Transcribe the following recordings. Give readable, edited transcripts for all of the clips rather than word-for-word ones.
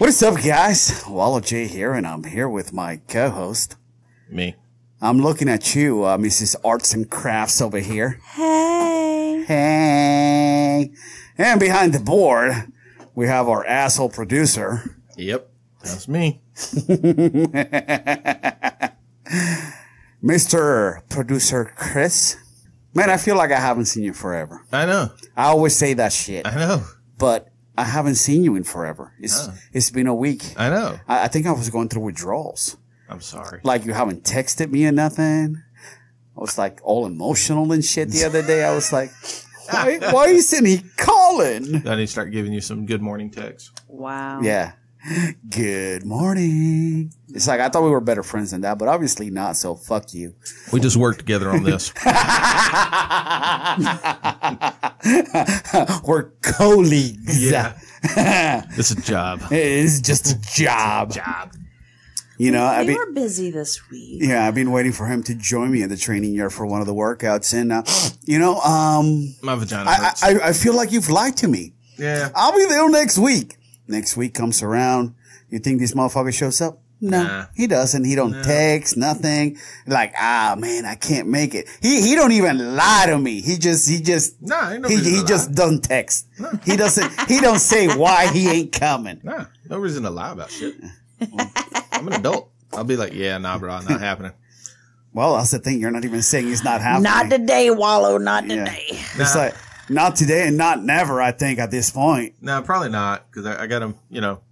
What is up, guys? Walo J here, and I'm here with my co-host. Me. I'm looking at you, Mrs. Arts and Crafts over here. Hey. Hey. And behind the board, we have our asshole producer. Yep, that's me. Mr. Producer Chris. Man, I feel like I haven't seen you forever. I know. I always say that shit. I know. But I haven't seen you in forever. It's been a week. I know. I think I was going through withdrawals. I'm sorry. Like, you haven't texted me or nothing. I was like all emotional and shit the other day. I was like, why isn't he calling? I need to start giving you some good morning texts. Wow. Yeah. Good morning. It's like, I thought we were better friends than that, but obviously not, so fuck you. We just worked together on this. We're colleagues. Yeah. It's a job. It's just a job. You know, We were busy this week. Yeah, I've been waiting for him to join me in the training yard for one of the workouts. And, My vagina hurts. I feel like you've lied to me. Yeah. I'll be there next week. Next week comes around. You think this motherfucker shows up? No, Nah. he doesn't. He don't text, nothing. Like, man, I can't make it. He don't even lie to me. He just Nah, ain't no reason to lie. just doesn't text. He don't say why he ain't coming. Nah, no reason to lie about shit. I'm an adult. I'll be like, yeah, nah, bro, not happening. Well, that's the thing. You're not even saying it's not happening. Not today, Wallow. Not today. It's like, not today and not never, I think, at this point. No, probably not, because I got them,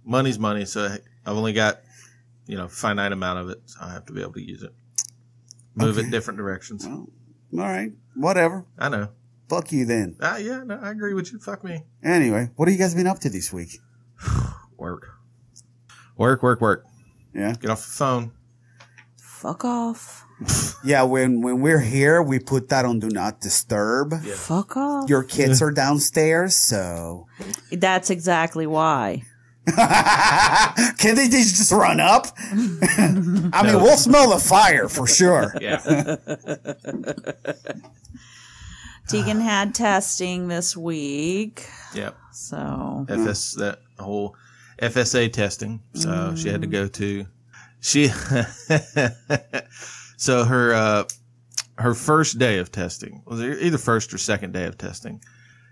money's money, so I've only got, finite amount of it, so I have to be able to use it. Move it different directions. Well, all right. Whatever. I know. Fuck you then. Yeah, no, I agree with you. Fuck me. Anyway, what have you guys been up to this week? Work. Yeah. Get off the phone. Fuck off. Yeah, when we're here, we put that on Do Not Disturb. Yeah. Fuck off. Your kids are downstairs, so... That's exactly why. Can they just run up? I mean, we'll smell the fire for sure. Yeah. Tegan had testing this week. Yep. So. That whole FSA testing. So she had to go to... So her first day of testing was either first or second day of testing.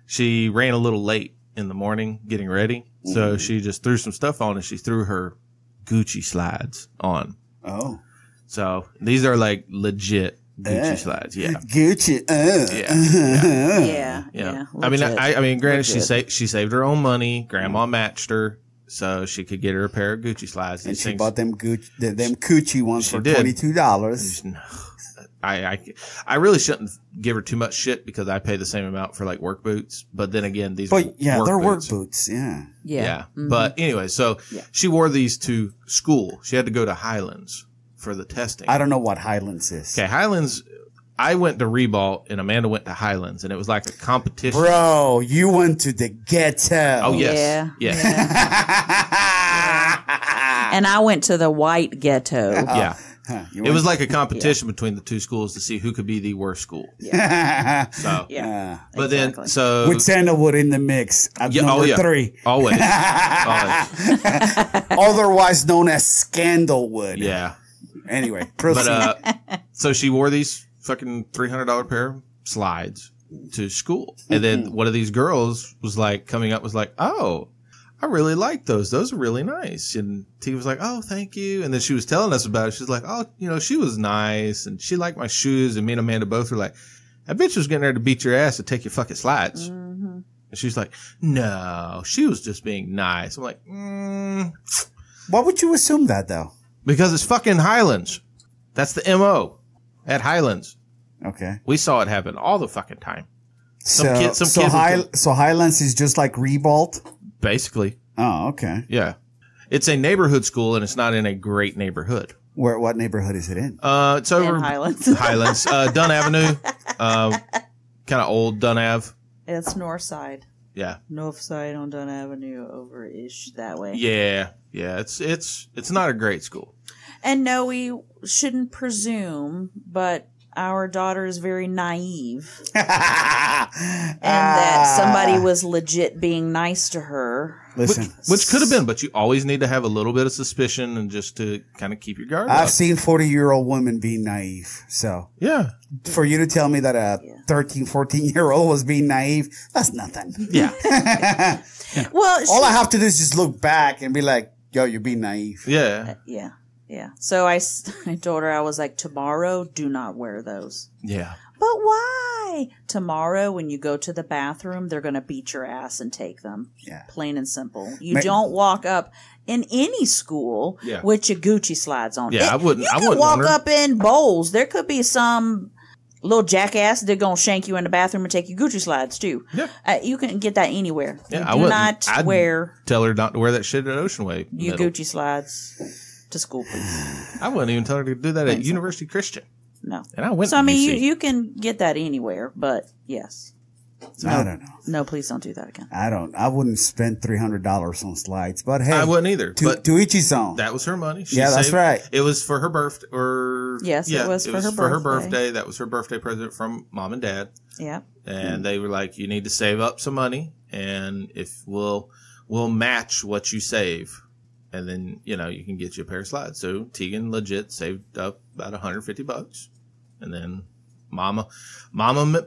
She ran a little late in the morning getting ready, so she just threw some stuff on and she threw her Gucci slides on. Oh, so these are like legit Gucci slides. Yeah, Gucci. Yeah. I mean, granted, Legit. she saved her own money. Grandma matched her, so she could get her a pair of Gucci slides. And she bought them Gucci ones for $22. I really shouldn't give her too much shit because I pay the same amount for like work boots. But then again, they're work boots. Yeah. Mm-hmm. But anyway, so she wore these to school. She had to go to Highlands for the testing. I don't know what Highlands is. Okay, Highlands. I went to Reball and Amanda went to Highlands, and it was like a competition. Bro, you went to the ghetto. Oh yes, Yeah. And I went to the white ghetto. Yeah. It was like a competition between the two schools to see who could be the worst school. Yeah. So, Yeah. but exactly. then, so. with sandalwood in the mix at number 3. Always. Otherwise known as scandalwood. Yeah. Anyway, proceed. But, so she wore these fucking $300 pair of slides to school. And then one of these girls was like, oh, I really like those. Those are really nice. And T was like, oh, thank you. And then she was telling us about it. She's like, oh, she was nice. And she liked my shoes. And me and Amanda both were like, that bitch was getting there to beat your ass to take your fucking slides. Mm-hmm. And she's like, no, she was just being nice. I'm like, Why would you assume that, though? Because it's fucking Highlands. That's the MO at Highlands. Okay. We saw it happen all the fucking time. So Highlands is just like Rebalt? Basically. Oh, okay. Yeah. It's a neighborhood school, and it's not in a great neighborhood. What neighborhood is it in? It's over In Highlands. Highlands, Dunn Avenue, kind of old Dunn Ave. It's north side. Yeah. North side on Dunn Avenue over-ish that way. Yeah. It's not a great school. And no, we shouldn't presume, but our daughter is very naive. And that somebody was legit being nice to her. Listen, Which could have been, but you always need to have a little bit of suspicion and just to kind of keep your guard up. I've seen 40-year-old women be naive. So Yeah. for you to tell me that a 13, 14-year-old was being naive, that's nothing. Yeah. Well, All I have to do is just look back and be like, yo, you're being naive. Yeah. yeah. Yeah. So I told her, I was like, tomorrow, do not wear those. Yeah. But why? Tomorrow, when you go to the bathroom, they're going to beat your ass and take them. Yeah. Plain and simple. You don't walk up in any school with your Gucci slides on. Yeah, I wouldn't. You I can wouldn't walk want her. up in bowls. There could be some little jackass that's going to shank you in the bathroom and take your Gucci slides, too. Yeah. You can get that anywhere. Yeah, You I do wouldn't. not I'd wear Tell her not to wear that shit at Ocean Way. your middle. Gucci slides to school, please. I wouldn't even tell her to do that at University Christian. No. And I went So, to I mean, UC. you can get that anywhere, but yes. I don't know. No, please don't do that again. I wouldn't spend $300 on slides, but hey. I wouldn't either. But To each his own. that was her money. She Yeah, that's saved- right. It was for her birthday. Or Yes, yeah, it was for her birthday. birthday. That was her birthday present from mom and dad. Yeah. And they were like, you need to save up some money, and if we'll match what you save. And then, you can get you a pair of slides. So Tegan legit saved up about $150. And then mama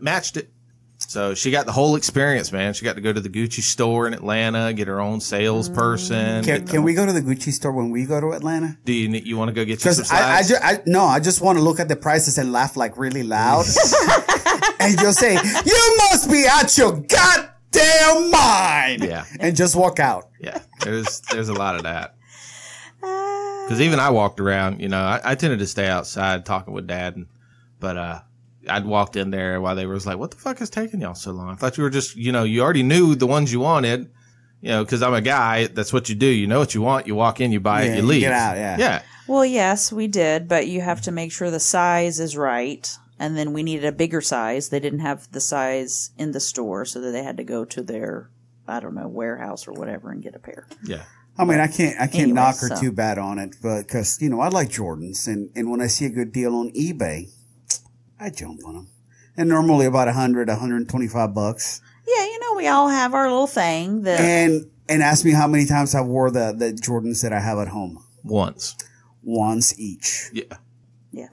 matched it. So she got the whole experience, man. She got to go to the Gucci store in Atlanta, get her own salesperson. Can we go to the Gucci store when we go to Atlanta? Do you want to go get you some Because slides? I just want to look at the prices and laugh like really loud. And just say, you must be out your goddamn mind. Yeah. And just walk out. Yeah, there's a lot of that. Because even I walked around, I tended to stay outside talking with Dad, but I'd walked in there while they was like, "What the fuck is taking y'all so long?" I thought you were just, you already knew the ones you wanted, because I'm a guy. That's what you do. You know what you want. You walk in, you buy it, you leave. Get out. Yeah. Yeah. Well, yes, we did, but you have to make sure the size is right. And then we needed a bigger size. They didn't have the size in the store, so that they had to go to their, I don't know, warehouse or whatever and get a pair. Yeah. I mean, I can't Anyway, knock her so. too bad on it, but because, I like Jordans, and when I see a good deal on eBay, I jump on them. And normally about $125. Yeah, we all have our little thing that And ask me how many times I wore the Jordans that I have at home. Once each. Yeah. yeah.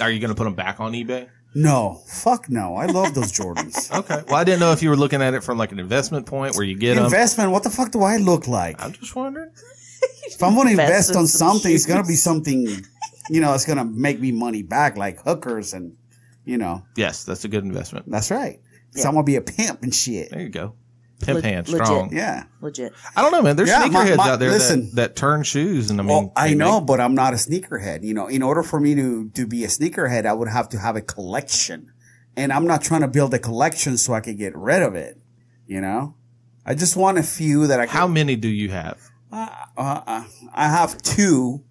Are you going to put them back on eBay? No. Fuck no. I love those Jordans. Okay. Well, I didn't know if you were looking at it from like an investment point where you get them. Investment, what the fuck do I look like? I'm just wondering. If I'm going to Invest invest in on some something, it's going to be shoes. something, it's going to make me money back, like hookers and, Yes, that's a good investment. that's right. So Yeah. I'm going to be a pimp and shit. There you go. Pimp hand, legit. strong. Yeah. legit. I don't know, man. There's Yeah, sneakerheads my- out there listen. that turn shoes, and I mean, Well, I they know, make- but I'm not a sneakerhead. In order for me to be a sneakerhead, I would have to have a collection. And I'm not trying to build a collection so I can get rid of it. I just want a few that I can. How many do you have? I have two.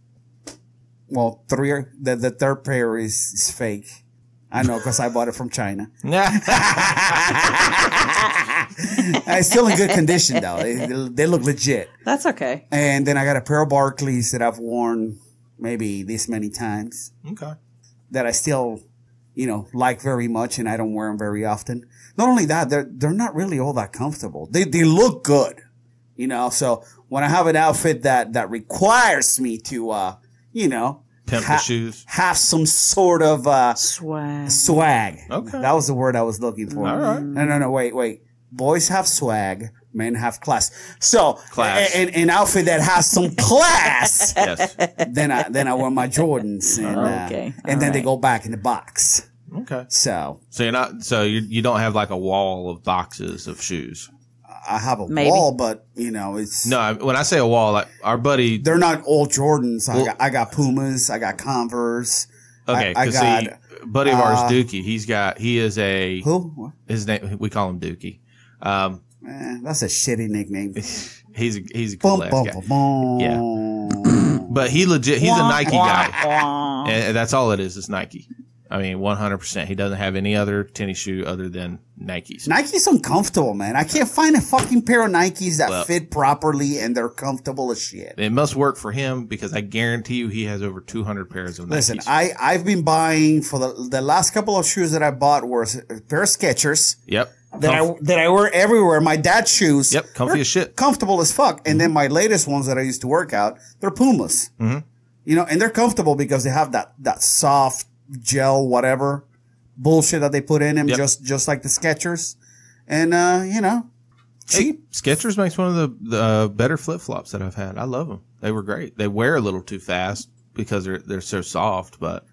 Well, three. The third pair is fake. I know because I bought it from China. It's still in good condition though. They look legit. That's okay. And then I got a pair of Barclays that I've worn maybe this many times Okay. that I still, like very much, and I don't wear them very often. Not only that, they're not really all that comfortable. They look good, So when I have an outfit that requires me to, Pimp the shoes. have some sort of swag. Okay. That was the word I was looking for. All right. No, wait. Boys have swag. Men have class. So, Class. an outfit that has some class. Yes. Then I wear my Jordans, and Okay. and then they All go back in the box. Okay. So So you're not. So you don't have like a wall of boxes of shoes. I have a Maybe. wall, but it's No, when I say a wall, like our buddy. they're not all Jordans. Well- I got Pumas, I got Converse. Okay, I because got see, buddy of ours, Dookie. He is a. who? What? His name. We call him Dookie. That's a shitty nickname. He's a cool Bum, ass bum, guy. bum, bum. Yeah. But he's a Nike guy. Wah. And that's all it is Nike. I mean, 100%. He doesn't have any other tennis shoe other than Nikes. Nike's uncomfortable, man. I can't find a fucking pair of Nikes that fit properly and they're comfortable as shit. It must work for him because I guarantee you he has over 200 pairs of Nikes. Listen, I've been buying for the last couple of shoes that I bought were a pair of Skechers. Yep. That I wear everywhere. My dad's shoes. Yep. Comfy as shit. Comfortable as fuck. And then my latest ones that I used to work out, they're Pumas. Mm-hmm. You know, and they're comfortable because they have that soft gel, whatever bullshit that they put in them, just like the Skechers. And, you know, cheap. Hey, Skechers makes one of the better flip-flops that I've had. I love them. They were great. They wear a little too fast because they're so soft, but,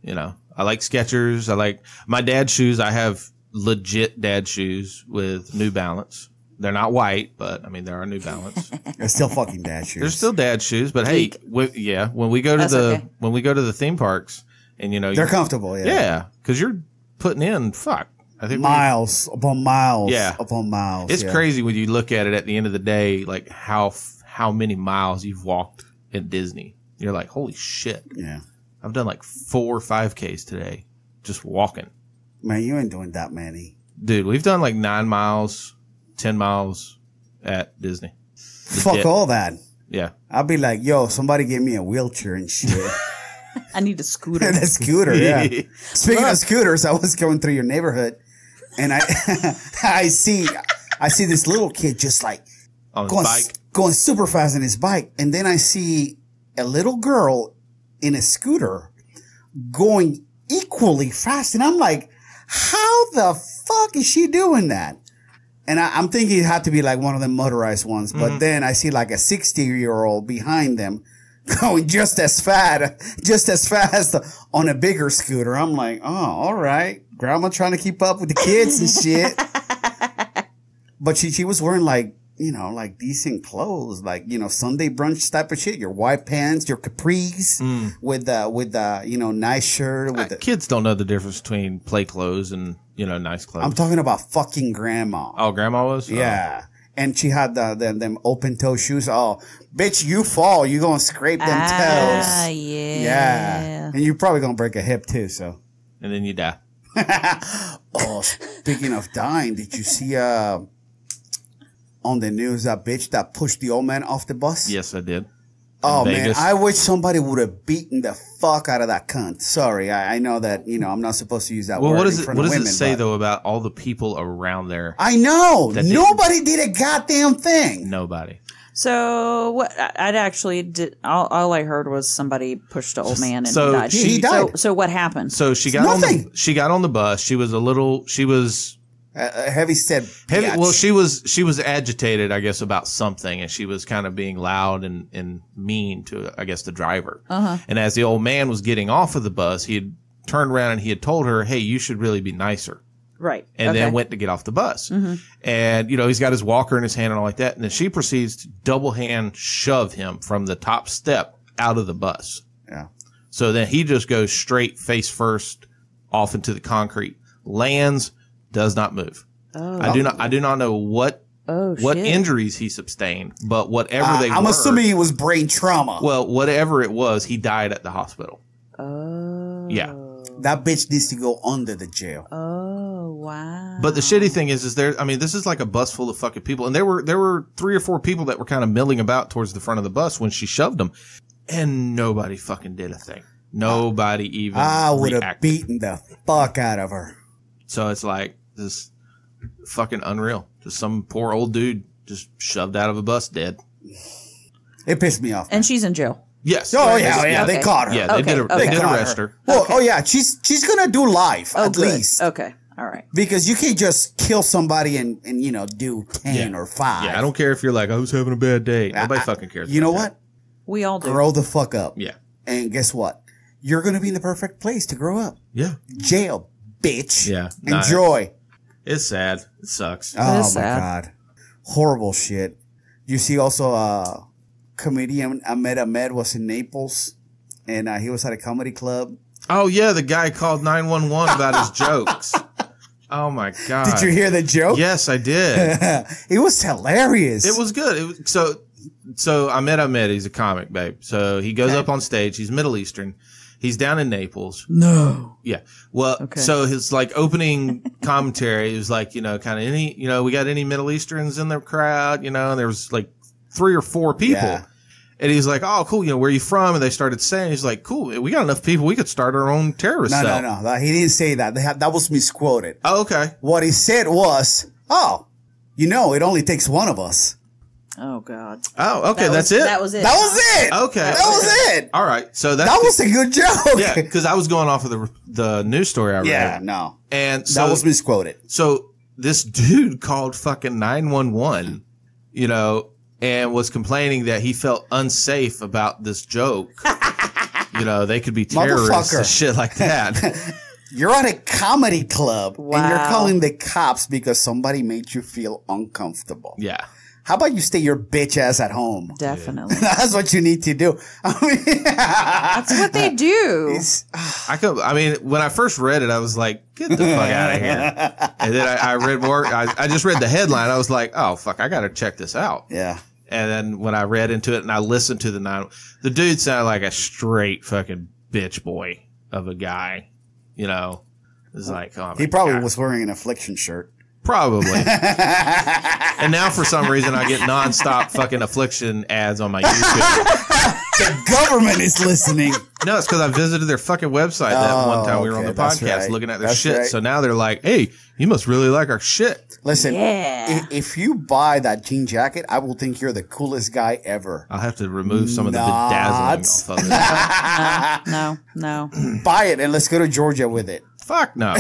you know, I like Skechers. I like my dad's shoes. I have legit dad shoes with New Balance. They're not white, but I mean, there are New Balance. They're still fucking dad shoes. They're still dad shoes, but hey, when we go to the theme parks, and you know they're comfortable. Yeah, because you're putting in I think miles upon miles. Upon miles. It's crazy when you look at it at the end of the day, like how many miles you've walked at Disney. You're like, holy shit. Yeah, I've done like 4 5Ks today, just walking. Man, you ain't doing that many, dude. We've done like 9 miles. 10 miles at Disney. Fuck all that. Yeah. I'll be like, yo, somebody give me a wheelchair and shit. I need a scooter. A scooter, yeah. Speaking of scooters, I was going through your neighborhood and I see this little kid just like on his bike, going super fast on his bike. And then I see a little girl in a scooter going equally fast. And I'm like, how the fuck is she doing that? And I'm thinking it had to be like one of the motorized ones. But then I see like a 60-year-old behind them going just as fast on a bigger scooter. I'm like, oh, all right. Grandma trying to keep up with the kids and shit. But she was wearing like, you know, like decent clothes, like, you know, Sunday brunch type of shit. Your white pants, your capris with you know, nice shirt. Kids don't know the difference between play clothes and, you know, nice clothes. I'm talking about fucking grandma. Oh, grandma was? Yeah. And she had them open toe shoes. Oh, bitch, you fall, you gonna scrape them toes. Yeah. Yeah. And you're probably gonna break a hip too, so. And then you die. Oh, speaking of dying, did you see on the news that bitch that pushed the old man off the bus? Yes, I did. Oh, man, I wish somebody would have beaten the fuck out of that cunt. Sorry, I know that, you know, I'm not supposed to use that word. What does it say, though, about all the people around there? I know. Nobody did a goddamn thing. Nobody. So what I'd actually did. All I heard was somebody pushed the old man and died. He died. So what happened? So she got on the bus. She was a heavy set. Well, she was agitated, I guess, about something, and she was kind of being loud and mean to, I guess, the driver. And as the old man was getting off of the bus, he had turned around and he had told her, "Hey, you should really be nicer." Right. And then went to get off the bus. And, you know, he's got his walker in his hand and all like that. And then she proceeds to double hand shove him from the top step out of the bus. Yeah. So then he just goes straight face first off into the concrete, lands, does not move. Oh. I do not know what injuries he sustained, but whatever they were. I'm assuming it was brain trauma. Well, whatever it was, he died at the hospital. Oh. Yeah. That bitch needs to go under the jail. Oh, wow. But the shitty thing is this is like a bus full of fucking people. And there were 3 or 4 people that were kind of milling about towards the front of the bus when she shoved them. And nobody fucking did a thing. Nobody even I would have beaten the fuck out of her. So it's like this fucking unreal. Just some poor old dude just shoved out of a bus dead. It pissed me off. And she's in jail. Yes. Oh yeah. They caught her. Yeah, they did arrest her. Well, she's gonna do life at least. Okay, all right. Because you can't just kill somebody and you know do 10 or 5. Yeah, I don't care if you're like I was having a bad day. Nobody fucking cares. You know what? We all do. Grow the fuck up. Yeah. And guess what? You're gonna be in the perfect place to grow up. Yeah. Jail, bitch. Yeah. Enjoy. It's sad. It sucks. Oh my god, horrible shit. You see also comedian Ahmed was in Naples, and he was at a comedy club. Oh yeah, the guy called 911 about his jokes. Oh my god! Did you hear the joke? Yes, I did. It was hilarious. It was good. So Ahmed, he's a comic, babe. So he goes up on stage. He's Middle Eastern. He's down in Naples. No. Yeah. Well, Okay. so his like opening commentary was like, kind of any, we got any Middle Easterns in the crowd, and there was like 3 or 4 people. Yeah. And he's like, oh, cool. Where are you from? And they started saying, he's like, cool. We got enough people. We could start our own terrorist cell. No. He didn't say that. That was misquoted. Oh, okay. What he said was, it only takes one of us. Oh God. Oh, okay. That's it. That was it. That was it. Okay. That was it. All right. So That was a good joke. yeah, because I was going off of the news story I read. Yeah, no. And so, That was misquoted. So this dude called fucking 911, and was complaining that he felt unsafe about this joke. They could be terrorists and shit like that. You're at a comedy club and you're Wow. calling the cops because somebody made you feel uncomfortable. Yeah. How about you stay your bitch ass at home? Definitely. That's what you need to do. That's what they do. When I first read it, I was like, get the fuck out of here. And then I read more. I just read the headline. I was like, oh, fuck, I got to check this out. Yeah. And then when I read into it and I listened to the dude sounded like a straight fucking bitch boy of a guy. It's like, oh, He probably was wearing an Affliction shirt. Probably. And now for some reason I get nonstop fucking Affliction ads on my YouTube. The government is listening. No, it's because I visited their fucking website that one time we were on the okay, that's podcast right. looking at their That's shit. right. So now they're like, hey, you must really like our shit. Listen, Yeah. if you buy that jean jacket, I will think you're the coolest guy ever. I'll have to remove some of the Nuts. bedazzling off of it. No. Buy it and let's go to Georgia with it. Fuck no.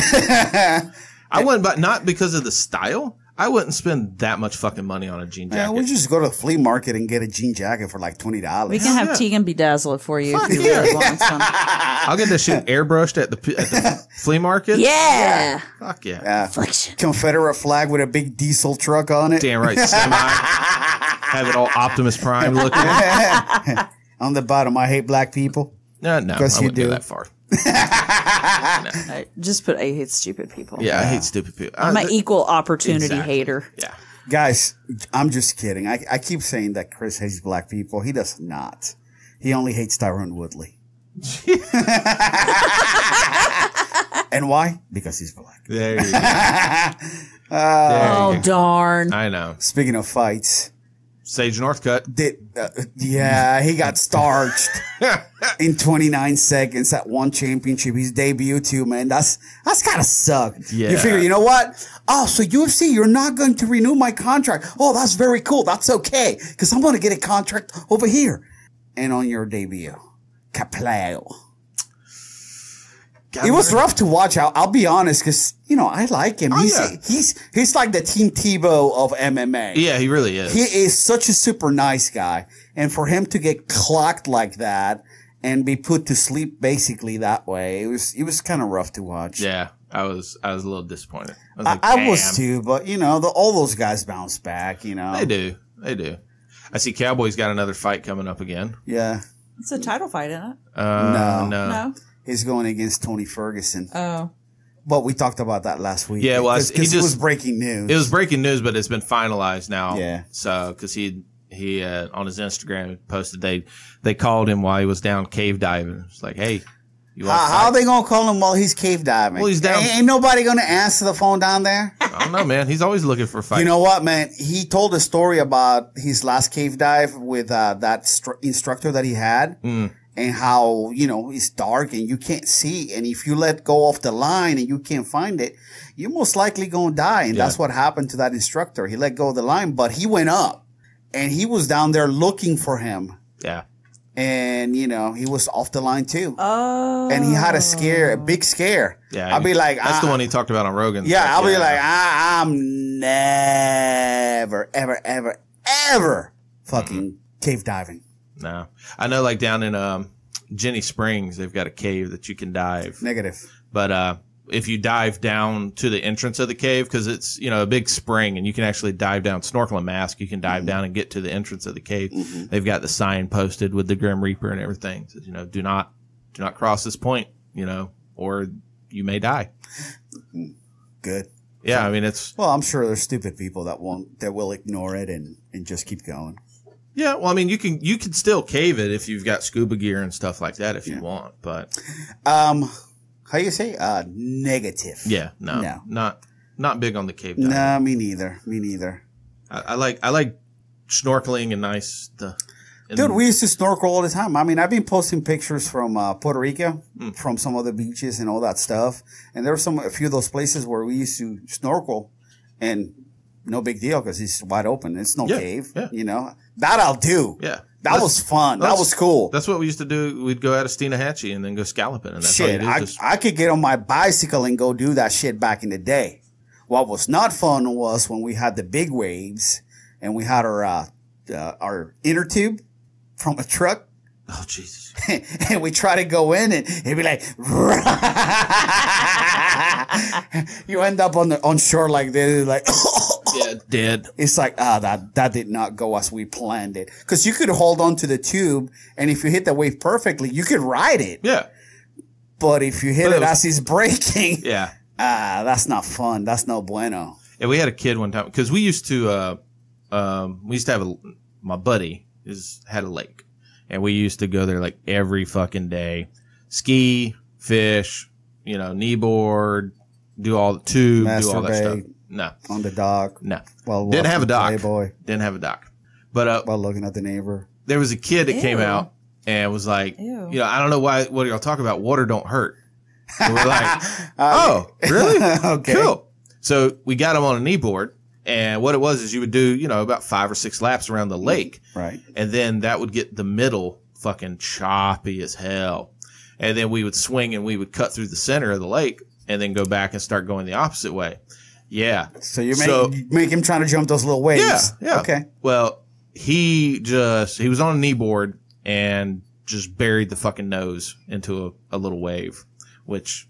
I wouldn't, but not because of the style. I wouldn't spend that much fucking money on a jean Yeah, jacket. we just go to the flea market and get a jean jacket for like $20. We can have yeah. Tegan bedazzle it for you Fuck if you yeah. really want some. I'll get that shit airbrushed at the flea market. Yeah. Fuck yeah. Yeah. Affliction. Confederate flag with a big diesel truck on it. Damn right. Semi. Have it all Optimus Prime looking. On the bottom, I hate black people. No, I Because you wouldn't go do. that far. I just put I hate stupid people. Yeah, I hate stupid people. I'm an equal opportunity Exactly. hater. Yeah. Guys, I'm just kidding. I keep saying that Chris hates black people. He does not. He only hates Tyrone Woodley. And why? Because he's black. There you go. Oh, darn. I know. Speaking of fights, Sage Northcutt. he got starched in 29 seconds at one championship. His debut too, man. That's gotta suck. Yeah. You figure, you know what? Oh, so UFC, you're not going to renew my contract. Oh, that's very cool. That's okay. Cause I'm going to get a contract over here. And on your debut, Kaplow. It was rough to watch. I'll be honest, because I like him. Oh, yeah. He's like the Team Tebow of MMA. Yeah, he really is. He is such a super nice guy, and for him to get clocked like that and be put to sleep basically that way, it was kind of rough to watch. Yeah, I was a little disappointed. I was like, I was damn. too, but all those guys bounce back. They do. I see Cowboy's got another fight coming up again. Yeah. It's a title fight, isn't it? No. He's going against Tony Ferguson. Oh. But we talked about that last week. Yeah, well, because it was breaking news. It was breaking news, but it's been finalized now. Yeah. So, because he on his Instagram posted they called him while he was down cave diving. It's like, hey, you want to how are they gonna call him while he's cave diving? Well, he's down. Ain't nobody gonna answer the phone down there. I don't know, man. He's always looking for a fight. You know what, man? He told a story about his last cave dive with that instructor that he had. And how, it's dark and you can't see. And if you let go off the line and you can't find it, you're most likely going to die. And that's what happened to that instructor. He let go of the line, but he went up and he was down there looking for him. Yeah. And, he was off the line too. Oh. And he had a big scare. Yeah. I'll be like, that's the one he talked about on Rogan. Yeah. I'll be like, I'm never, ever, ever, ever fucking cave diving. No, I know. Like down in Jenny Springs, they've got a cave that you can dive. Negative. But if you dive down to the entrance of the cave, because it's a big spring, and you can actually dive down, snorkel and mask. You can dive down and get to the entrance of the cave. They've got the sign posted with the Grim Reaper and everything. Says, do not cross this point, or you may die. Good. Yeah, I mean it's. Well, I'm sure there's stupid people that will ignore it and just keep going. Yeah, well, I mean, you can still cave it if you've got scuba gear and stuff like that if you want, but How you say? Negative. yeah, no, not big on the cave diving. No, me neither. I like snorkeling and Dude, we used to snorkel all the time. I mean, I've been posting pictures from Puerto Rico, from some of the beaches and all that stuff. And there were a few of those places where we used to snorkel, and no big deal because it's wide open. It's no cave, you know. That I'll do. Yeah. That was fun. That was cool. That's what we used to do. We'd go out of Steenahatchee and then go scalloping. And that's all you do. I could get on my bicycle and go do that shit back in the day. What was not fun was when we had the big waves and we had our inner tube from a truck. Oh, Jesus. And we try to go in and it'd be like, you end up on shore like this, like, yeah, dead. It's like, that did not go as we planned it. Cause you could hold on to the tube and if you hit the wave perfectly, you could ride it. Yeah. But if you hit it as it's breaking, yeah, that's not fun. That's no bueno. Yeah, we had a kid one time because we used to have my buddy had a lake, and we used to go there like every fucking day, ski, fish, kneeboard, do all the tube, do all that stuff. No, on the dock. No, well, didn't have a dock. Playboy. Didn't have a dock, but while looking at the neighbor, there was a kid that came out and was like, I don't know what y'all talk about. Water don't hurt. And we're like, oh, really? Okay, cool. So we got him on a kneeboard. And what it was is you would do, about 5 or 6 laps around the lake. Right. And then that would get the middle fucking choppy as hell. And then we would swing and we would cut through the center of the lake and then go back and start going the opposite way. Yeah. So you make him trying to jump those little waves. Yeah. Okay. Well, he was on a kneeboard and just buried the fucking nose into a little wave, which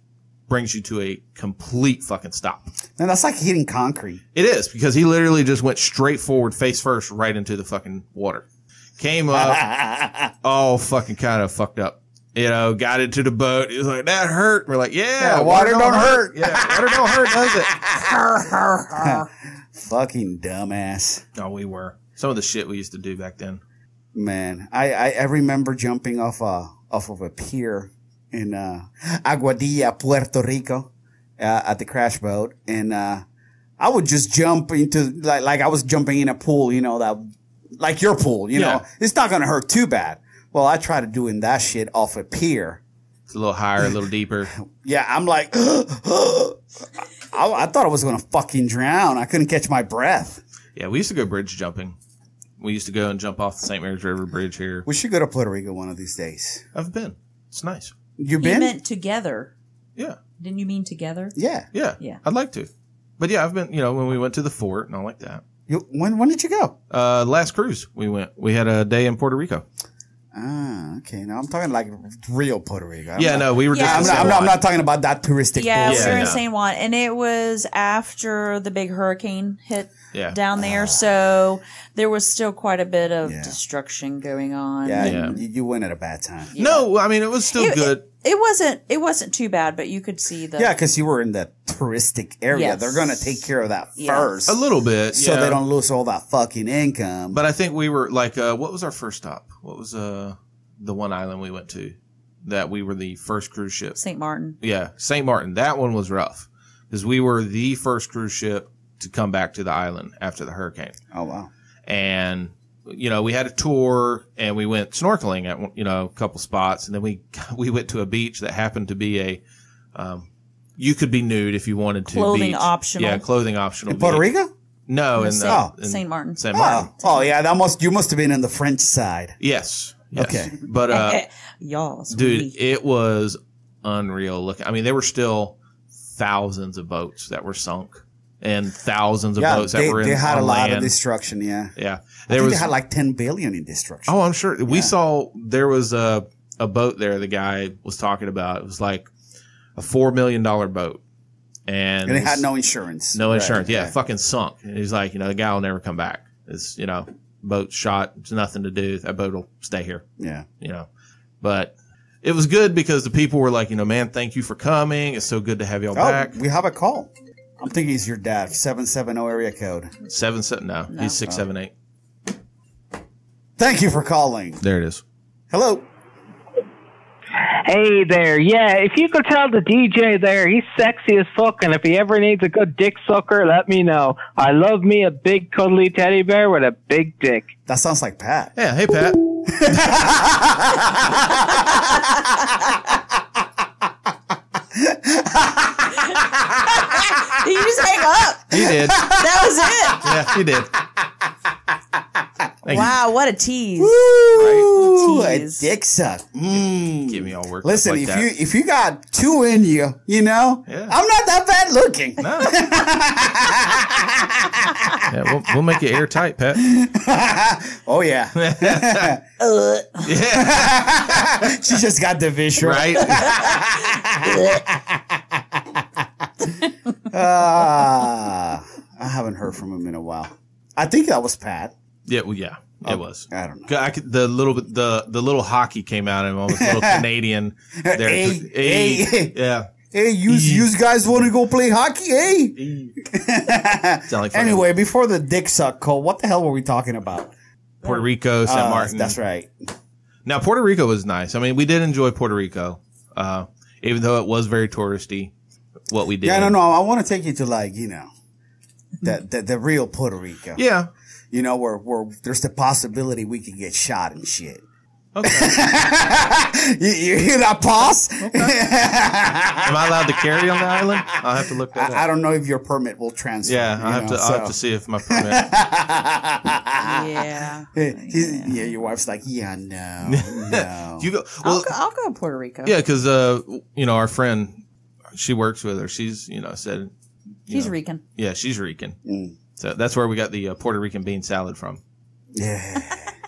brings you to a complete fucking stop. And that's like hitting concrete. It is, because he literally just went straight forward, face first, right into the fucking water. Came up, all fucking kind of fucked up. Got into the boat. He was like, that hurt. We're like, yeah, water don't hurt. Yeah, water don't hurt, does it? Fucking dumbass. Oh, we were. Some of the shit we used to do back then. Man, I remember jumping off of a pier in Aguadilla, Puerto Rico, at the crash boat, and I would just jump into like I was jumping in a pool, that like your pool, know, it's not gonna hurt too bad. Well, I tried doing that shit off a pier. It's a little higher, a little deeper. Yeah, I'm like, I thought I was gonna fucking drown. I couldn't catch my breath. Yeah, we used to go bridge jumping. We used to go and jump off the St. Mary's River Bridge here. We should go to Puerto Rico one of these days. I've been. It's nice. You've been? You meant together. Yeah. Didn't you mean together? Yeah. Yeah. I'd like to. But yeah, I've been, when we went to the fort and all like that. When did you go? Last cruise we went. We had a day in Puerto Rico. Ah, okay. Now I'm talking like real Puerto Rico. We were just I'm not talking about that touristic. Yeah, we bullshit. were in San Juan, and it was after the big hurricane hit down there, so there was still quite a bit of destruction going on. Yeah. You went at a bad time. Yeah. No, I mean it was still good. It wasn't too bad, but you could see the because you were in the touristic area. Yes. They're gonna take care of that first, a little bit, so they don't lose all that fucking income. But I think we were like, what was our first stop? What was the one island we went to that we were the first cruise ship? St. Martin. Yeah, St. Martin. That one was rough because we were the first cruise ship to come back to the island after the hurricane. Oh wow! And we had a tour and we went snorkeling at a couple spots, and then we went to a beach that happened to be you could be nude if you wanted to. Clothing optional. Yeah, clothing optional. In Puerto Rico? No, in St. Martin. St. Martin. Oh yeah, you must have been in the French side. Yes. Okay. But y'all, dude, it was unreal. Look, I mean, there were still thousands of boats that were sunk. And thousands of boats that were in. They had a lot land. of destruction, yeah. Yeah. They had like 10 billion in destruction. Oh, I'm sure. We saw there was a boat there the guy was talking about. It was like a $4 million boat. And it had no insurance. No insurance. Right. Yeah, fucking sunk. And he's like, the guy will never come back. It's, boat shot. It's nothing to do. That boat will stay here. Yeah. But it was good because the people were like, man, thank you for coming. It's so good to have y'all back. We have a call. I'm thinking he's your dad. 770 area code. 77. No, he's 678. Thank you for calling. There it is. Hello. Hey there, yeah, if you could tell the DJ there, he's sexy as fuck, and if he ever needs a good dick sucker, let me know. I love me a big cuddly teddy bear with a big dick. That sounds like Pat. Yeah. Hey, Pat. Did you just hang up? He did. That was it. Yeah, he did. Thank Wow, what a tease. Woo! A Tease. dick suck. you. Get me all worked Listen, up like that. if you got two in you, you know, Yeah. I'm not that bad looking. No. Yeah, we'll make it airtight, Pat. Oh yeah. She just got the visual. Right? I haven't heard from him in a while. I think that was Pat. Yeah, well, yeah, it was. I don't know. The little hockey came out of him, almost a little Canadian. There. Hey. Yeah. Hey, you guys want to go play hockey? Hey. Sound like fun. Anyway, before the dick suck call, what the hell were we talking about? Puerto Rico, St. Martin. That's right. Now, Puerto Rico was nice. I mean, we did enjoy Puerto Rico, even though it was very touristy. What we did. Yeah, no. I want to take you to the real Puerto Rico. Yeah. You know, where there's the possibility we could get shot and shit. Okay. You hear that pause? Am I allowed to carry on the island? I'll have to look that up. I don't know if your permit will transfer. Yeah, I'll have to see if my permit. Yeah. Yeah, your wife's like, yeah, no. You go. Well, I'll go to Puerto Rico. yeah, because our friend, she works with her. She's said She's Rican. Yeah, she's Rican. So that's where we got the Puerto Rican bean salad from. Yeah.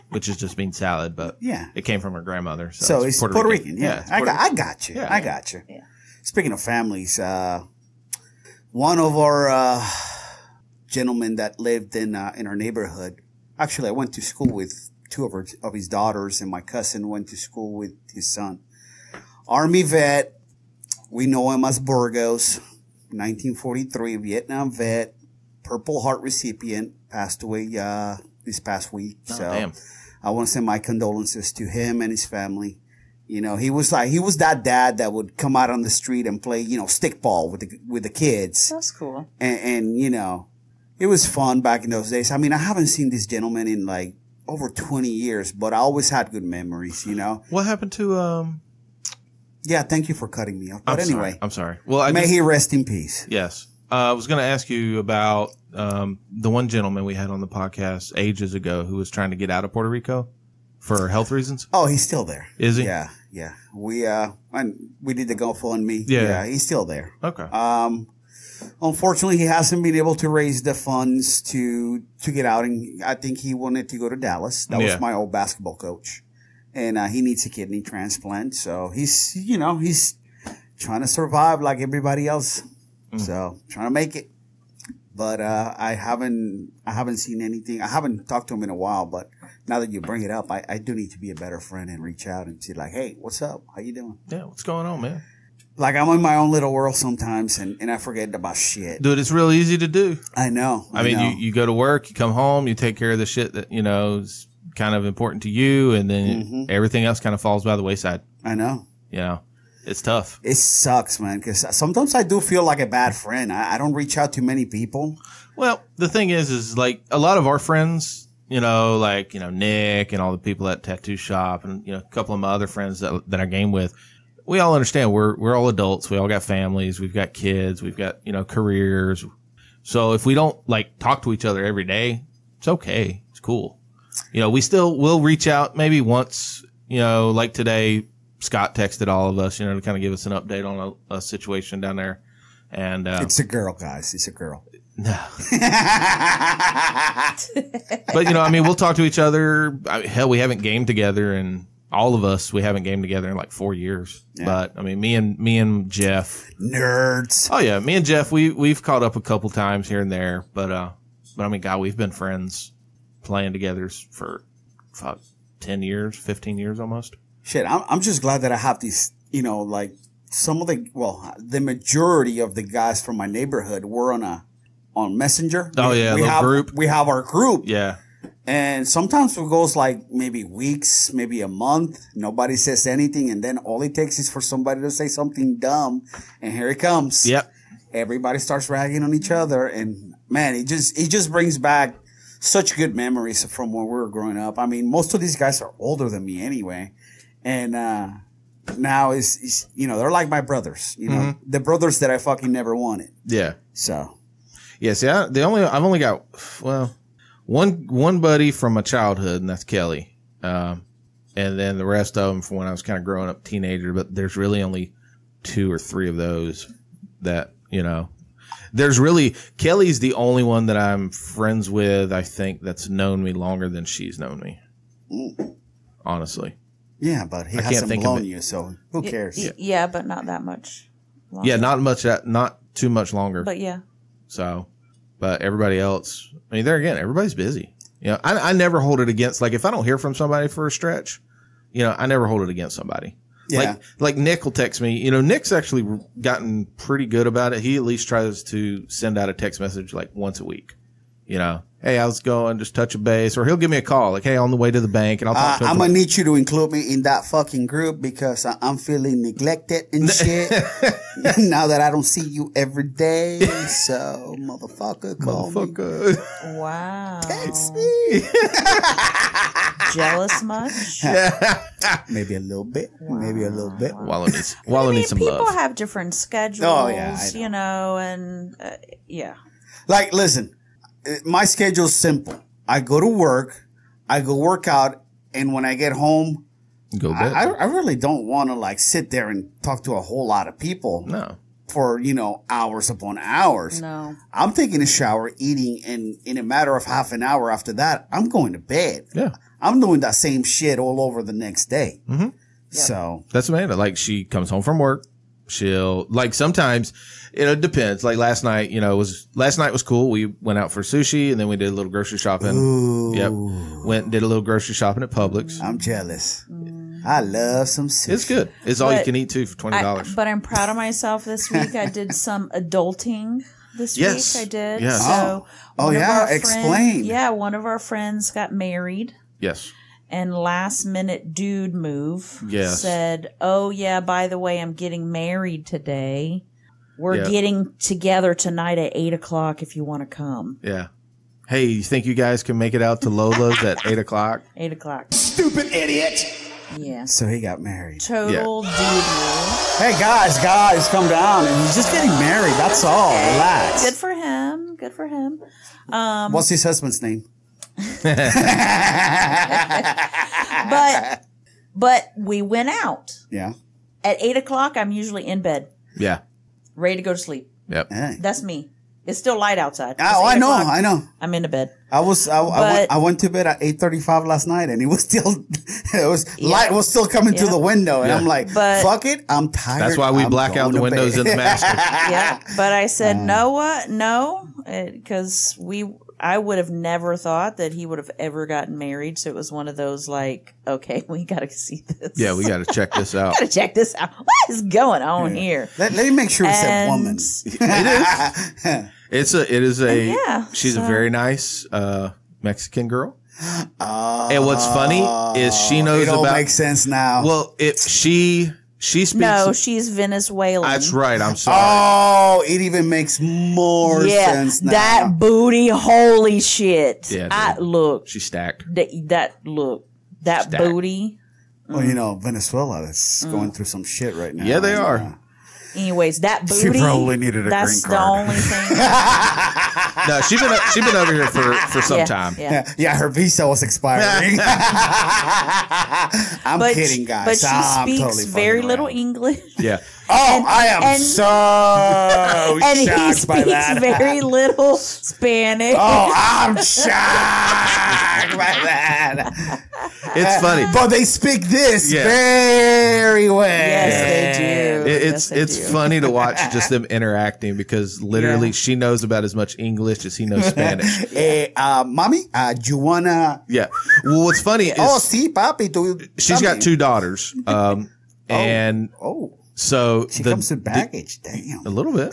Which is just bean salad, but Yeah. it came from her grandmother. So it's Puerto Rican. Yeah. it's I Puerto got you. Yeah. I got you. Yeah. Speaking of families, one of our gentlemen that lived in our neighborhood, actually, I went to school with two of his daughters, and my cousin went to school with his son. Army vet. We know him as Burgos, 1943, Vietnam vet, Purple Heart recipient, passed away this past week. Oh, so damn. I want to send my condolences to him and his family. You know, he was that dad that would come out on the street and play, stickball with the kids. That's cool. And it was fun back in those days. I mean, I haven't seen this gentleman in like over 20 years, but I always had good memories, What happened to Yeah, thank you for cutting me off. But anyway, I'm sorry. Well, may he rest in peace. Yes. I was going to ask you about the one gentleman we had on the podcast ages ago who was trying to get out of Puerto Rico for health reasons. Oh, he's still there. Is he? Yeah. We did the GoFundMe. Yeah. He's still there. Okay. Unfortunately, he hasn't been able to raise the funds to get out, and I think he wanted to go to Dallas. That was my old basketball coach, and he needs a kidney transplant. So he's trying to survive like everybody else. So trying to make it, but I haven't seen anything. I haven't talked to him in a while, but now that you bring it up, I do need to be a better friend and reach out and see like, hey, what's up? How you doing? Yeah. What's going on, man? Like I'm in my own little world sometimes, and I forget about shit. Dude, it's real easy to do. I know. I mean, you go to work, you come home, you take care of the shit that, is kind of important to you, and then everything else kind of falls by the wayside. I know. It's tough. It sucks, man, because sometimes I do feel like a bad friend. I don't reach out to many people. Well, the thing is like a lot of our friends, Nick and all the people at Tattoo Shop and, a couple of my other friends that I game with, we all understand we're all adults. We all got families. We've got kids. We've got, careers. So if we don't talk to each other every day, it's okay. It's cool. We'll reach out maybe once, like today, Scott texted all of us, to kind of give us an update on a situation down there. And, it's a girl, guys. It's a girl. No. But, we'll talk to each other. Hell, we haven't gamed together, and all of us, we haven't gamed together in 4 years. Yeah. But, me and Jeff. Nerds. Oh, yeah. Me and Jeff, we've caught up a couple times here and there. But God, we've been friends playing together for 10 years, 15 years almost. Shit, I'm just glad that I have these, some of the majority of the guys from my neighborhood were on Messenger. Oh, yeah, we have group. We have our group. Yeah. And sometimes it goes like maybe weeks, maybe a month. Nobody says anything. And then all it takes is for somebody to say something dumb. And here it comes. Yep. Everybody starts ragging on each other. And man, it just brings back such good memories from when we were growing up. I mean, most of these guys are older than me anyway. And, now is they're like my brothers, the brothers that I fucking never wanted. Yeah. So. Yeah. See, I've only got, one buddy from my childhood, and that's Kelly. And then the rest of them from when I was kind of growing up, teenager. But there's really only 2 or 3 of those that, there's really, Kelly's the only one that I'm friends with, I think, that's known me longer than she's known me. Honestly. Yeah, but he hasn't blown you, so who cares? Yeah, but not that much longer. Yeah, not too much longer. But yeah. So, but everybody else, I mean, there again, everybody's busy. I never hold it against, like, if I don't hear from somebody for a stretch, I never hold it against somebody. Yeah. Like Nick will text me. Nick's actually gotten pretty good about it. He at least tries to send out a text message like once a week. Hey, how's it going? Just touch a base. Or he'll give me a call, like, hey, on the way to the bank, and I'll talk to him. I'm going to need you to include me in that fucking group because I'm feeling neglected and shit now that I don't see you every day. So, motherfucker, call me. Wow. Text me. Jealous much? Maybe a little bit. Wow. Maybe a little bit. Wallow needs some people love. have different schedules, Oh, yeah, and yeah. Like, listen. My schedule's simple. I go to work, I go work out, and when I get home, Go bed. I really don't want to like sit there and talk to a whole lot of people. No. For, hours upon hours. No. I'm taking a shower, eating, and in a matter of half an hour after that, I'm going to bed. Yeah. I'm doing that same shit all over the next day. Mm-hmm. Yep. So. That's Amanda. Like, she comes home from work. She'll, like, sometimes, it depends. Like, last night was cool. We went out for sushi, and then we did a little grocery shopping. Ooh. Yep. Did a little grocery shopping at Publix. I'm jealous. I love some sushi. It's good. It's all you can eat, too, for $20. But I'm proud of myself this week. I did some adulting this week. I did. Yes. So explain. One of our friends got married. Yes. And last minute dude move said, oh, yeah, by the way, I'm getting married today. We're getting together tonight at 8 o'clock if you want to come. Yeah. Hey, you think you guys can make it out to Lola's at 8 o'clock? 8 o'clock. Stupid idiot. Yeah. So he got married. Total dude move. Hey, guys, calm down. And he's just getting married. That's all. Relax. Good for him. Good for him. What's his husband's name? But we went out. Yeah. At 8 o'clock, I'm usually in bed. Yeah. Ready to go to sleep. Yep. Hey. That's me. It's still light outside. Oh, I know. I'm into bed. I went to bed at 8:35 last night, and light was still coming through the window, and I'm like, fuck it, I'm tired. That's why we black out the windows in the master. Yeah, but I said, no, because I would have never thought that he would have ever gotten married. So it was one of those like, okay, we got to see this. Yeah, we got to check this out. Got to check this out. What is going on here? Let me make sure it's a woman. It is. She's a very nice Mexican girl. And what's funny is she knows it all makes sense now. Well, she speaks. No, she's Venezuelan. That's right. I'm sorry. Oh, it even makes more sense now. That booty, holy shit. Yeah, look. She's stacked. That booty. Well, Venezuela is going through some shit right now. Yeah, they are. Anyways, that booty. She probably needed a green card. That's the only thing. No, she's been over here for some time. Yeah, her visa was expiring. I'm kidding, guys. But she speaks totally very little English. Yeah. Oh, I am so shocked by that. And he speaks very little Spanish. Oh, I'm shocked by that. It's funny. But they speak this very well. Yes, they do. It's funny to watch just them interacting because literally she knows about as much English as he knows Spanish. Mommy, you wanna? Yeah. Well, what's funny is sí, papi. she's got 2 daughters. And So She comes with baggage. Damn. a little bit.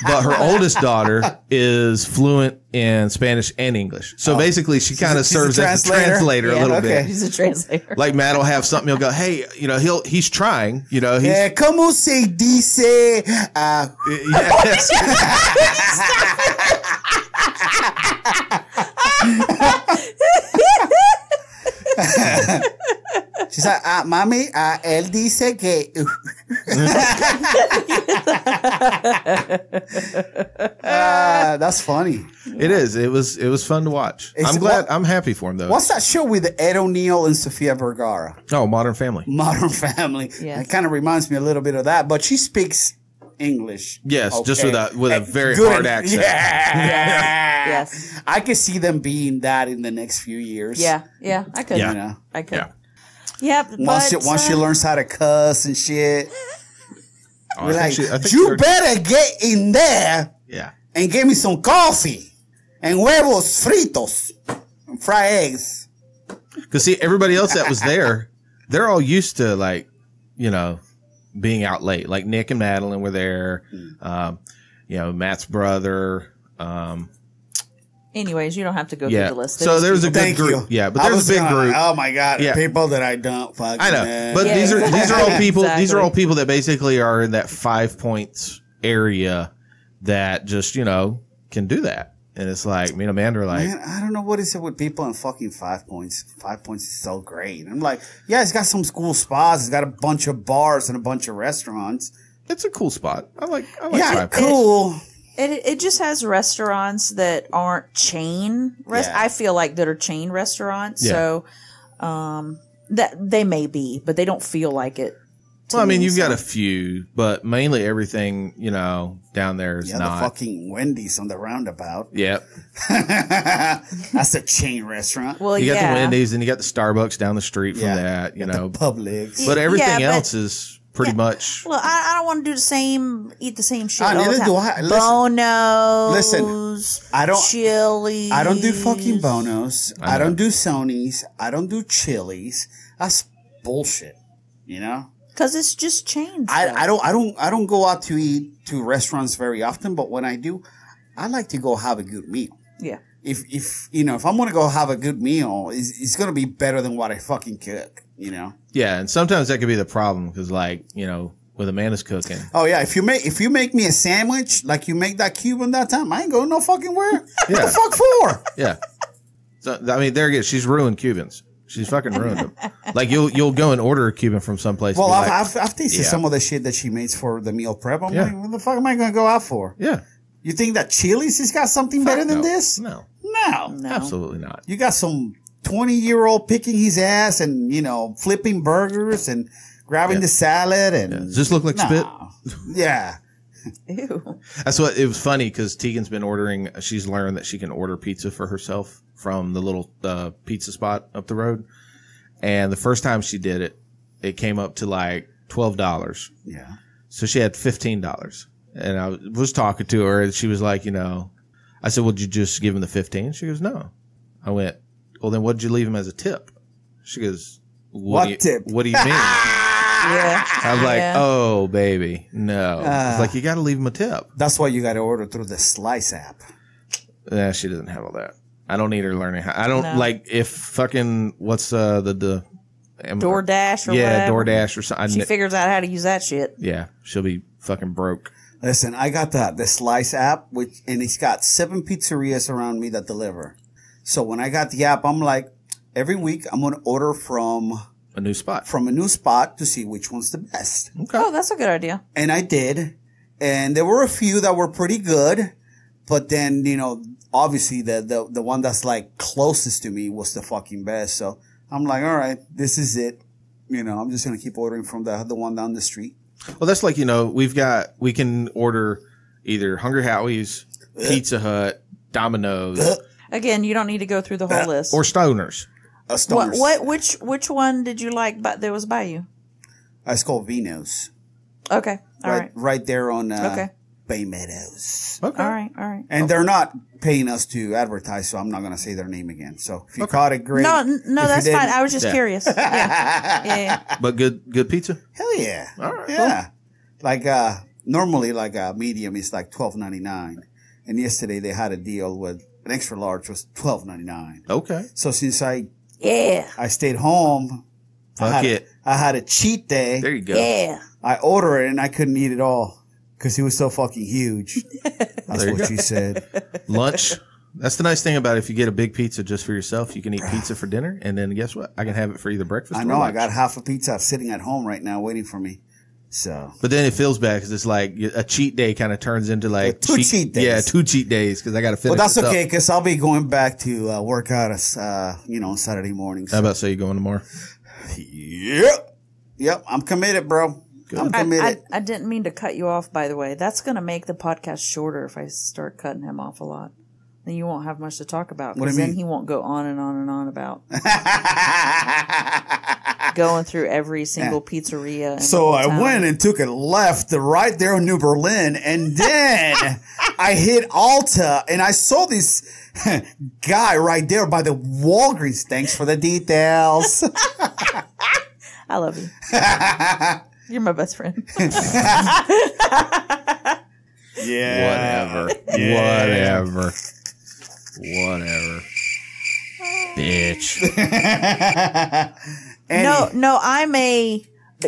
But her oldest daughter is fluent in Spanish and English. So basically she kind of serves as a translator a little bit. He's a translator. Like Matt will have something, he'll go, hey, you know, he's trying, you know, he's ¿Cómo se dice? She's like, mami, él dice que. That's funny. It is. It was fun to watch. I'm happy for him though. What's that show with Ed O'Neill and Sofia Vergara? Oh, Modern Family. Modern Family. Yes. It kind of reminds me a little bit of that, but she speaks English. Yes, okay. just with a very Good. hard accent. Yeah. Yes. I could see them being that in the next few years. Yeah. I could. Yeah. You know? I could. Yeah. Yep. Once she learns how to cuss and shit, Oh, we're I like, think you better get in there Yeah. and get me some coffee and huevos fritos and fried eggs. Because see, everybody else that was there, they're all used to like, you know, being out late. Like Nick and Madeline were there. You know, Matt's brother. Anyways, you don't have to go through the list. So there's a good Thank group. you. Yeah, but I there's was a big gonna- group. Oh my god, Yeah. people that I don't fucking I know, know. but Yeah, these are all people. These are all exactly. people that basically are in that 5 Points area that just can do that. And it's like me and Amanda are like, Man, I don't know what is it with people in fucking 5 Points. 5 Points is so great. I'm like, yeah, it's got some cool spots. It's got a bunch of bars and a bunch of restaurants. it's a cool spot. I like Yeah, 5 Points. cool. It just has restaurants that aren't chain. Yeah. I feel like that are chain restaurants. Yeah. So that they may be, but they don't feel like it. to Well, I mean, me, you've so. got a few, but mainly everything, down there is Yeah, not. the fucking Wendy's on the roundabout. Yep. That's a chain restaurant. Well, You got yeah. the Wendy's and you got the Starbucks down the street from that, Publix. But everything Yeah, but- else is pretty much. Well, I don't want to do eat the same shit. Ah, all the neither time. do I. Bonos. I don't- Chili's. I don't do fucking Bonos. I don't do Sony's. I don't do Chili's. That's bullshit. You know? Because it's just chains. I don't go out to eat to restaurants very often, but when I do, I like to go have a good meal. Yeah. If I'm gonna go have a good meal, it's gonna be better than what I fucking cook. Yeah, and sometimes that could be the problem because, with Amanda's cooking. Oh yeah, if you make me a sandwich like you make that Cuban that time, I ain't going no fucking where. What Yeah. the fuck for? Yeah. So I mean, there again, she's ruined Cubans. She's fucking ruined them. Like you'll go and order a Cuban from someplace. Well, and be I've tasted Yeah. some of the shit that she makes for the meal prep. I'm Yeah. like, what the fuck am I gonna go out for? Yeah. You think that Chili's has got something better than No. this? No. No. No. Absolutely not. You got some 20-year-old picking his ass and, flipping burgers and grabbing the salad and. Does this look like spit? Yeah. Ew. That's what it was funny because Tegan's been ordering. She's learned that she can order pizza for herself from the little pizza spot up the road. And the first time she did it, it came up to like $12. Yeah. So she had $15. And I was talking to her and she was like, I said, would you just give him the 15? She goes, no. I went, well, then what did you leave him as a tip? She goes, What tip? What do you mean? Yeah. I was like, Yeah. oh, baby, no. It's like, you got to leave him a tip. That's why you got to order through the Slice app. Yeah, she doesn't have all that. I don't need her learning how. I don't No. like if fucking what's the DoorDash or yeah, whatever. DoorDash or something. She figures out how to use that shit. Yeah, she'll be fucking broke. Listen, I got the Slice app, and it's got 7 pizzerias around me that deliver. So when I got the app, I'm like, every week I'm going to order from A new spot. a new spot to see which one's the best. Okay. Oh, that's a good idea. And I did. And there were a few that were pretty good. But then, obviously the one that's like closest to me was the fucking best. So I'm like, all right, this is it. I'm just going to keep ordering from the one down the street. Well, that's like, we can order either Hungry Howie's, Pizza Hut, Domino's, Again, you don't need to go through the whole list. or Stoners. Stoners. Which one did you like that was by you? It's called Vino's. Okay. All right. Right there on Okay. Bay Meadows. Okay. All right. And they're not paying us to advertise, so I'm not going to say their name again. So if you caught it, great. No, If that's you fine. didn't, I was just curious. Yeah. But good pizza? hell yeah. All right, Yeah. Like, normally, like a medium is like $12.99. And yesterday they had a deal with an extra large was $12.99. Okay. So since I stayed home, Fuck it. I had a cheat day. There you go. Yeah. I ordered it and I couldn't eat it all because it was so fucking huge. That's what you said. Lunch. That's the nice thing about it. If you get a big pizza just for yourself, you can eat pizza for dinner. And then guess what? I can have it for either breakfast I or know. lunch. I got half a pizza sitting at home right now waiting for me. So, But then it feels bad because it's like a cheat day kind of turns into like two cheat days. Yeah, 2 cheat days because I got to finish. but that's this up. okay because I'll be going back to work out, Saturday mornings. How about say you going tomorrow? Yep. I'm committed, bro. I'm committed. I didn't mean to cut you off, by the way. That's going to make the podcast shorter if I start cutting him off a lot. Then you won't have much to talk about. What do you Because then mean? he won't go on and on and on about going through every single pizzeria. So I went and took a left right there in New Berlin, and then I hit Alta, and I saw this guy right there by the Walgreens. Thanks for the details. I love you. You're my best friend. Yeah. Whatever. Bitch. No, I'm a.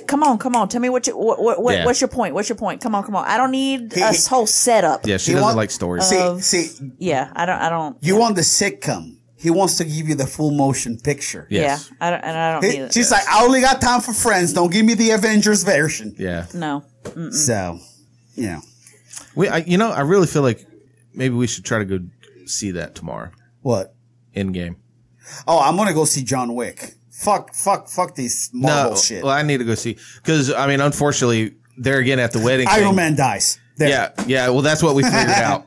Come on. Tell me what's your point? What's your point? Come on. I don't need a whole setup. Yeah, she You doesn't want- like stories. See, Yeah, I don't. you want the sitcom. He wants to give you the full motion picture. Yes. Yeah, I don't need it. She's like, I only got time for Friends. Don't give me the Avengers version. Yeah. No. So, yeah. I really feel like maybe we should try to go see that tomorrow. What? In game. Oh, I'm gonna go see John Wick. Fuck this Marvel shit. Well, I need to go see because unfortunately, there again at the wedding. Iron thing- Man dies. There. Yeah. Well, that's what we figured out.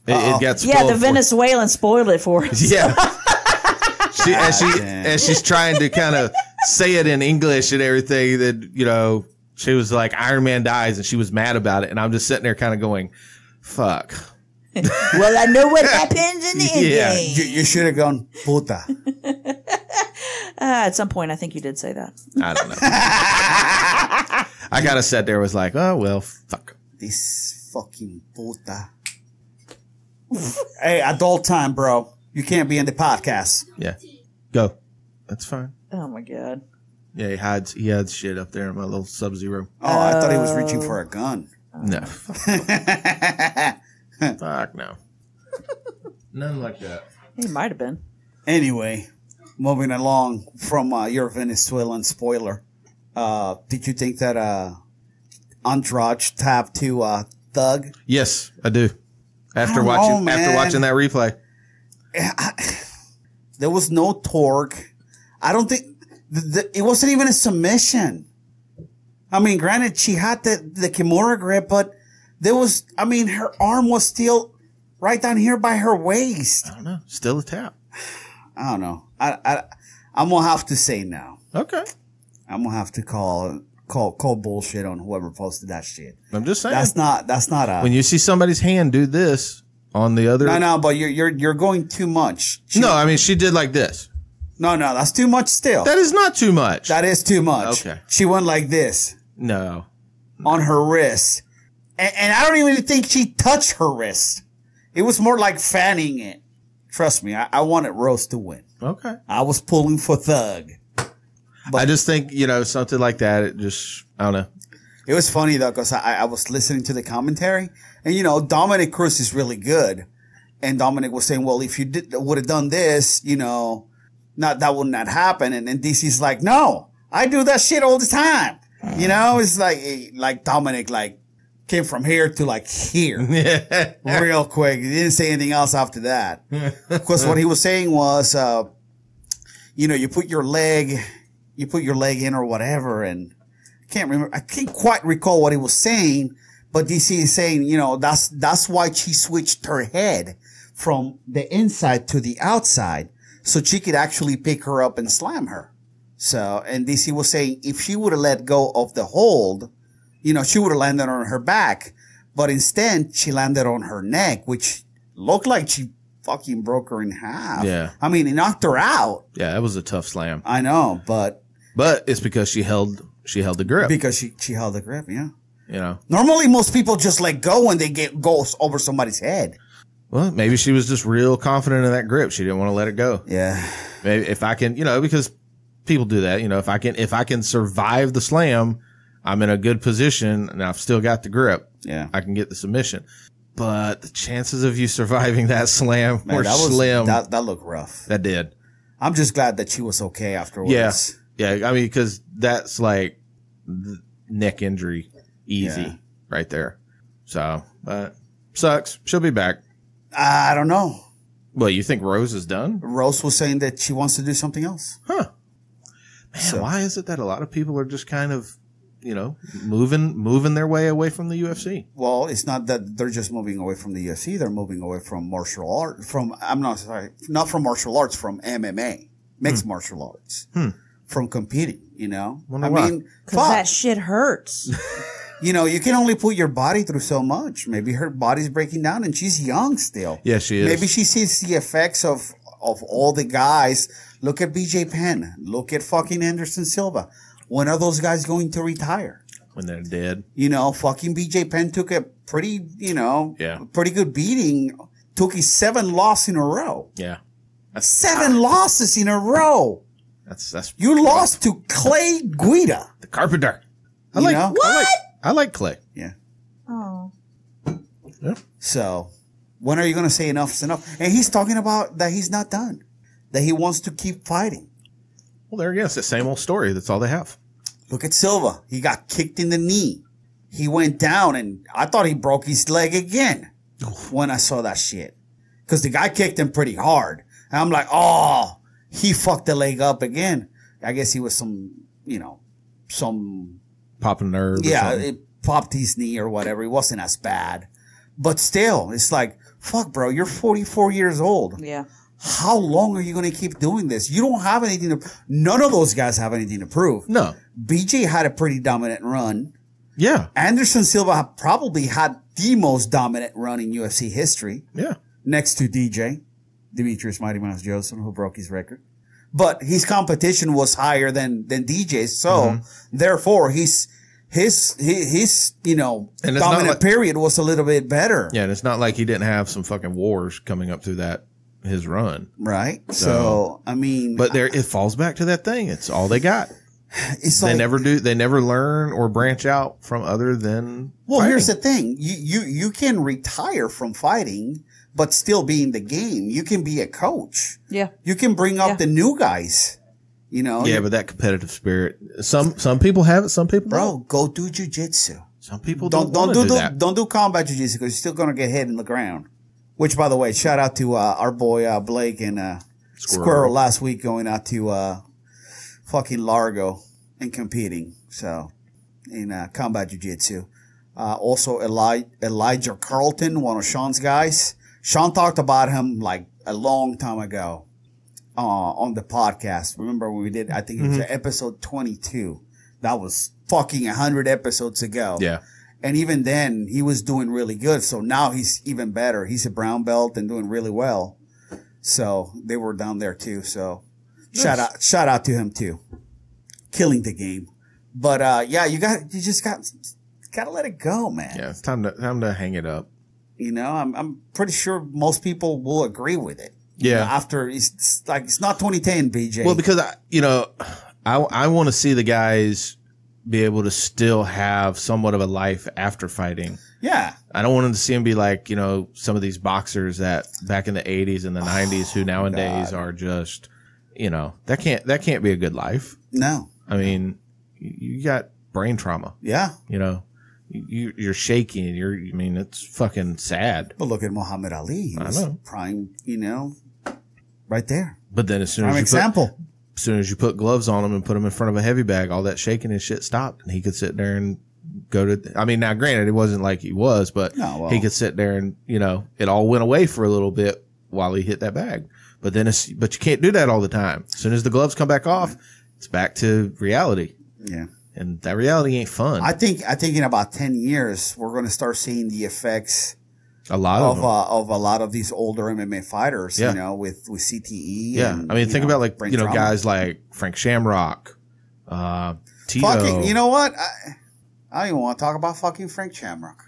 It got spoiled. Yeah, the for- Venezuelan spoiled it for us. Yeah. As she's trying to kind of say it in English and everything, that she was like Iron Man dies, and she was mad about it, and I'm just sitting there kind of going, "Fuck." Well, I know what happens in the end Yeah. game. You should have gone puta. At some point, I think you did say that. I don't know. I kind of sat there, was like, "Oh well, fuck." This fucking puta. Hey, adult time, bro. You can't be in the podcast. Yeah, go. That's fine. Oh my god. Yeah, he hides shit up there in my little Sub-Zero. Oh, I thought he was reaching for a gun. No. Fuck no. None like that. He might have been. Anyway, moving along from your Venezuelan spoiler. Did you think that Andrade tapped to Thug? Yes, I do. After I don't watching know, after man. watching that replay. There was no torque. I don't think it wasn't even a submission. I mean, granted, she had the Kimura grip, but her arm was still right down here by her waist. I don't know. Still a tap. I don't know. I'm gonna have to say no. Okay. I'm gonna have to call bullshit on whoever posted that shit. I'm just saying. That's not a when you see somebody's hand do this on the other. no, but you're going too much. No, I mean she did like this. No, that's too much still. That is not too much. That is too much. Okay. She went like this No. on her wrist. And I don't even think she touched her wrist. It was more like fanning it. Trust me, I wanted Rose to win. Okay. I was pulling for Thug. I just think, something like that, it just, I don't know. It was funny though, because I was listening to the commentary, and Dominic Cruz is really good, and Dominic was saying, well, if you would have done this, that would not happen, and then DC's like, no, I do that shit all the time. It's like Dominic came from here to here real quick. He didn't say anything else after that. Because what he was saying was, you put your leg in or whatever, and I can't quite recall what he was saying, but DC is saying, that's why she switched her head from the inside to the outside, so she could actually pick her up and slam her. So, and DC was saying if she would have let go of the hold, she would have landed on her back. But instead, she landed on her neck, which looked like she fucking broke her in half. Yeah. I mean, it knocked her out. Yeah, that was a tough slam. I know, but it's because she held the grip. because she held the grip, yeah. You know. Normally, most people just let go when they go over somebody's head. Well, maybe she was just real confident in that grip. She didn't want to let it go. Yeah. Maybe if I can, because people do that. If I can survive the slam, I'm in a good position and I've still got the grip. Yeah. I can get the submission. But the chances of you surviving that slam were that slim. That looked rough. That did. I'm just glad that she was okay afterwards. Yeah. I mean, because that's like neck injury easy right there. So, but sucks. She'll be back. I don't know. Well, you think Rose is done? Rose was saying that she wants to do something else. Huh. Man, why is it that a lot of people are just kind of, moving their way away from the UFC? Well, it's not that they're just moving away from the UFC. They're moving away from martial art. Not from martial arts, from MMA, mixed martial arts, from competing. Wonder why. Because that shit hurts. You can only put your body through so much. Maybe her body's breaking down, and she's young still. Yeah, she is. Maybe she sees the effects of all the guys. Look at BJ Penn. Look at fucking Anderson Silva. When are those guys going to retire? When they're dead. Fucking BJ Penn took a pretty, Yeah. pretty good beating. Took his 7 losses in a row. Yeah. 7 losses in a row. That's You lost to Clay Guida. the Carpenter. I like Clay. Yeah. Oh. Yeah. So, when are you going to say enough's enough? And he's talking about that he's not done. That he wants to keep fighting. Well, there again, it's the same old story. That's all they have. Look at Silva. He got kicked in the knee. He went down, and I thought he broke his leg again when I saw that shit. Because the guy kicked him pretty hard. And I'm like, oh, he fucked the leg up again. I guess he was some Popping nerve. yeah, it popped his knee or whatever. It wasn't as bad. But still, it's like, fuck, bro, you're 44 years old. Yeah. How long are you going to keep doing this? You don't have anything none of those guys have anything to prove. No. BJ had a pretty dominant run. Yeah. Anderson Silva probably had the most dominant run in UFC history. Yeah. Next to DJ, Demetrius Mighty Mouse Johnson, who broke his record. But his competition was higher than DJ's. So therefore his dominant period was a little bit better. Yeah. And it's not like he didn't have some fucking wars coming up through his run. Right. So I mean, but it falls back to that thing. It's all they got. It's they like, they never learn or branch out from other than well, fighting. here's the thing. You can retire from fighting, but still be in the game. You can be a coach. Yeah. You can bring up the new guys. Yeah, but that competitive spirit. Some people have it, some people don't. Go do jujitsu. Some people Don't do that. Don't do combat jujitsu because you're still gonna get hit in the ground. Which, by the way, shout out to our boy Blake and Squirrel last week going out to fucking Largo and competing. So in combat jiu-jitsu. Also Elijah Carlton, one of Sean's guys. Sean talked about him like a long time ago on the podcast. Remember when we did, I think it was episode 22. That was fucking 100 episodes ago. Yeah. And even then, he was doing really good. So now he's even better. He's a brown belt and doing really well. So they were down there too. So nice. Shout out to him too. Killing the game. But you just gotta let it go, man. Yeah, it's time to hang it up. I'm pretty sure most people will agree with it. Yeah. After it's not 2010, BJ. Well, because I want to see the guys be able to still have somewhat of a life after fighting. Yeah. I don't want them to see them be like, some of these boxers that back in the 80s and the 90s who nowadays are just, that can't be a good life. No. I mean, you got brain trauma. Yeah. You're shaking. It's fucking sad. But look at Muhammad Ali. He was prime, right there. But then as soon as you put gloves on him and put him in front of a heavy bag, all that shaking and shit stopped, and he could sit there and go to. Now granted, it wasn't like he was, but he could sit there and it all went away for a little bit while he hit that bag. But you can't do that all the time. As soon as the gloves come back off, it's back to reality. Yeah. And that reality ain't fun. I think in about 10 years, we're going to start seeing the effects a lot of a lot of these older MMA fighters, Yeah. you know, with CTE. Yeah. And, I mean, think about like, brain you know, trauma. guys like Frank Shamrock, Tito. Fucking, you know what? I don't even want to talk about fucking Frank Shamrock.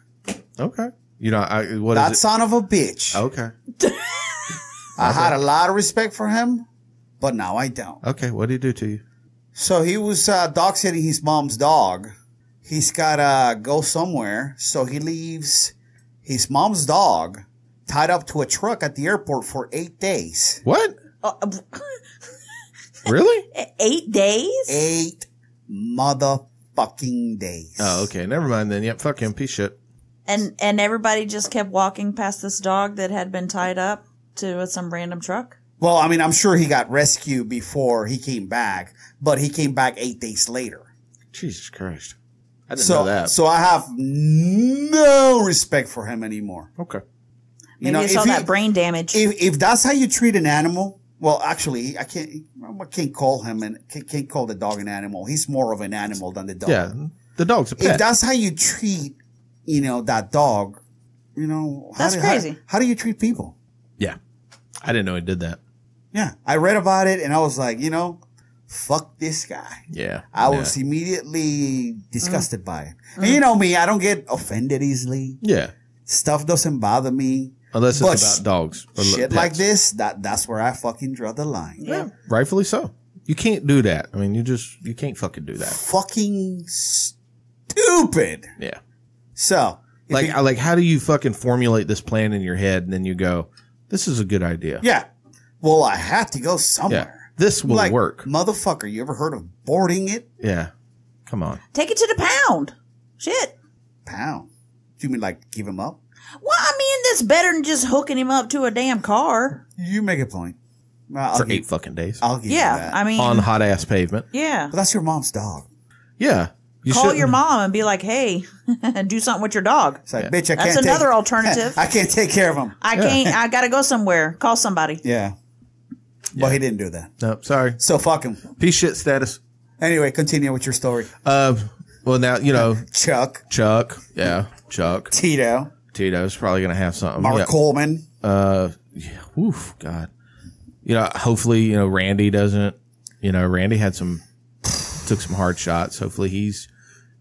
Okay. You know, what That is it? son of a bitch. Okay. I had a lot of respect for him, but now I don't. Okay. What did he do to you? So he was dog sitting his mom's dog. He's got to go somewhere. So he leaves his mom's dog tied up to a truck at the airport for 8 days. What? Uh, Really? 8 days? 8 motherfucking days. Oh, okay. Never mind then. Yep. Fuck him. Piece of shit. And everybody just kept walking past this dog that had been tied up to some random truck? Well, I mean, I'm sure he got rescued before he came back, but he came back 8 days later. Jesus Christ. I didn't know that. So I have no respect for him anymore. Okay. Maybe it's all that brain damage. If that's how you treat an animal, well, actually, I can't call him and can't call the dog an animal. He's more of an animal than the dog. Yeah. The dog's a pet. If that's how you treat, you know, that dog, you know, That's crazy. How do you treat people? Yeah. I didn't know he did that. Yeah. I read about it and I was like, you know, fuck this guy. Yeah. I was immediately disgusted by it. And you know me, I don't get offended easily. Yeah. Stuff doesn't bother me. Unless But it's about dogs. Or Shit pets. like this, that's where I fucking draw the line. Yeah. Rightfully so. You can't do that. I mean, you can't fucking do that. Fucking stupid. Yeah. So, Like how do you fucking formulate this plan in your head and then you go, this is a good idea. yeah. Well, I have to go Yeah. somewhere. This will Like, work. motherfucker, you ever heard of boarding it? Yeah. Come on. Take it to the pound. Shit. Pound. Do you mean like give him up? Well, I mean, that's better than just hooking him up to a damn car. You make a point. Well, For 8 fucking days. I'll give you Yeah, that. I mean, On hot ass pavement. yeah. But that's your mom's dog. Yeah. You Call shouldn't- your mom and be like, hey, do something with your dog. It's like, Yeah. bitch, I That's can't another alternative. I can't take care of him. I gotta go somewhere. Call somebody. Yeah. Well, he didn't do that. No, sorry. So fuck him. Piece of shit status. Anyway, continue with your story. Well, now, you know, Chuck, Yeah. Chuck. Tito, Tito's probably going to have something. Mark Yeah. Coleman. Yeah. Oof, God. You know, hopefully, you know, Randy doesn't, you know, Randy took some hard shots. Hopefully he's,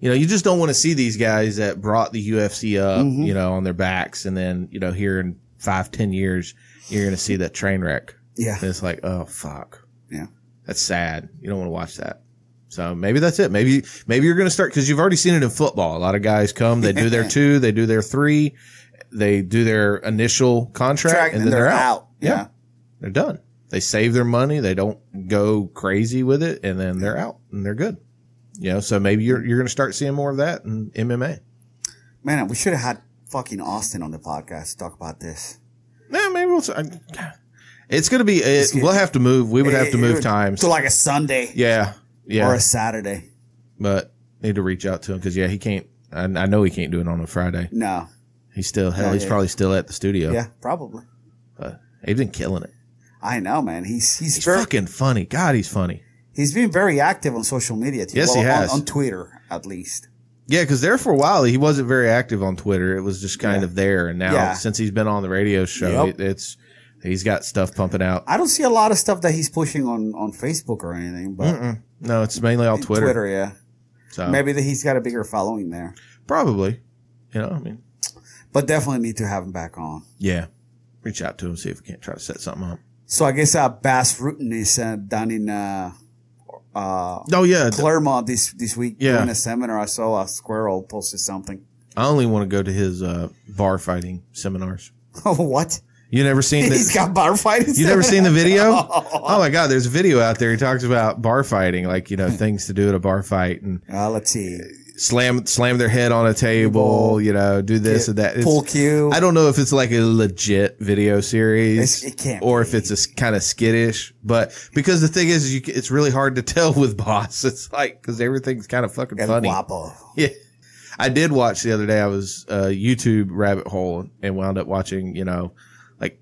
you know, you just don't want to see these guys that brought the UFC up, you know, on their backs. And then, you know, here in 5-10 years, you're going to see that train wreck. Yeah. And it's like, oh, fuck. Yeah. That's sad. You don't want to watch that. So maybe that's it. Maybe you're going to start, because you've already seen it in football. A lot of guys come, they do their 2, they do their 3, they do their initial contract, and then they're out. Yeah. They're done. They save their money. They don't go crazy with it, and then they're out and they're good. You know, so maybe you're going to start seeing more of that in MMA. Man, we should have had fucking Austin on the podcast to talk about this. Yeah, maybe it's going to be, we'll have to move. We would have to move times. To like a Sunday. Yeah. Yeah. Or a Saturday. But need to reach out to him because, yeah, he can't, I know he can't do it on a Friday. No. He's probably still at the studio. Yeah, probably. But he's been killing it. I know, man. He's He's very, fucking funny. God, he's funny. he's been very active on social media too. Yes, he has. On Twitter, at least. Yeah, because there for a while he wasn't very active on Twitter. It was just kind of there, and now since he's been on the radio show, he's got stuff pumping out. I don't see a lot of stuff that he's pushing on Facebook or anything, but No, it's mainly all Twitter. Twitter, yeah. So Maybe he's got a bigger following there, probably, you know, I mean, but definitely need to have him back on. yeah, reach out to him, see if we can't try to set something up. So I guess Bass Rutten is down in Oh yeah, Claremont this week doing a seminar. I saw a squirrel posted something. I only want to go to his bar fighting seminars. Oh, what? You never seen He's this? got bar fighting. You never seen the video? Oh my God, there's a video out there. He talks about bar fighting, like, you know, things to do at a bar fight, and Let's see. slam their head on a table, you know, do this and that. Pull cue. I don't know if it's like a legit video series, It can't or be. if it's a kind of skittish. But because the thing is, it's really hard to tell with Boss. It's like, because everything's kind of fucking El funny. Guapo. Yeah. I did watch the other day. I was YouTube rabbit hole and wound up watching, you know, like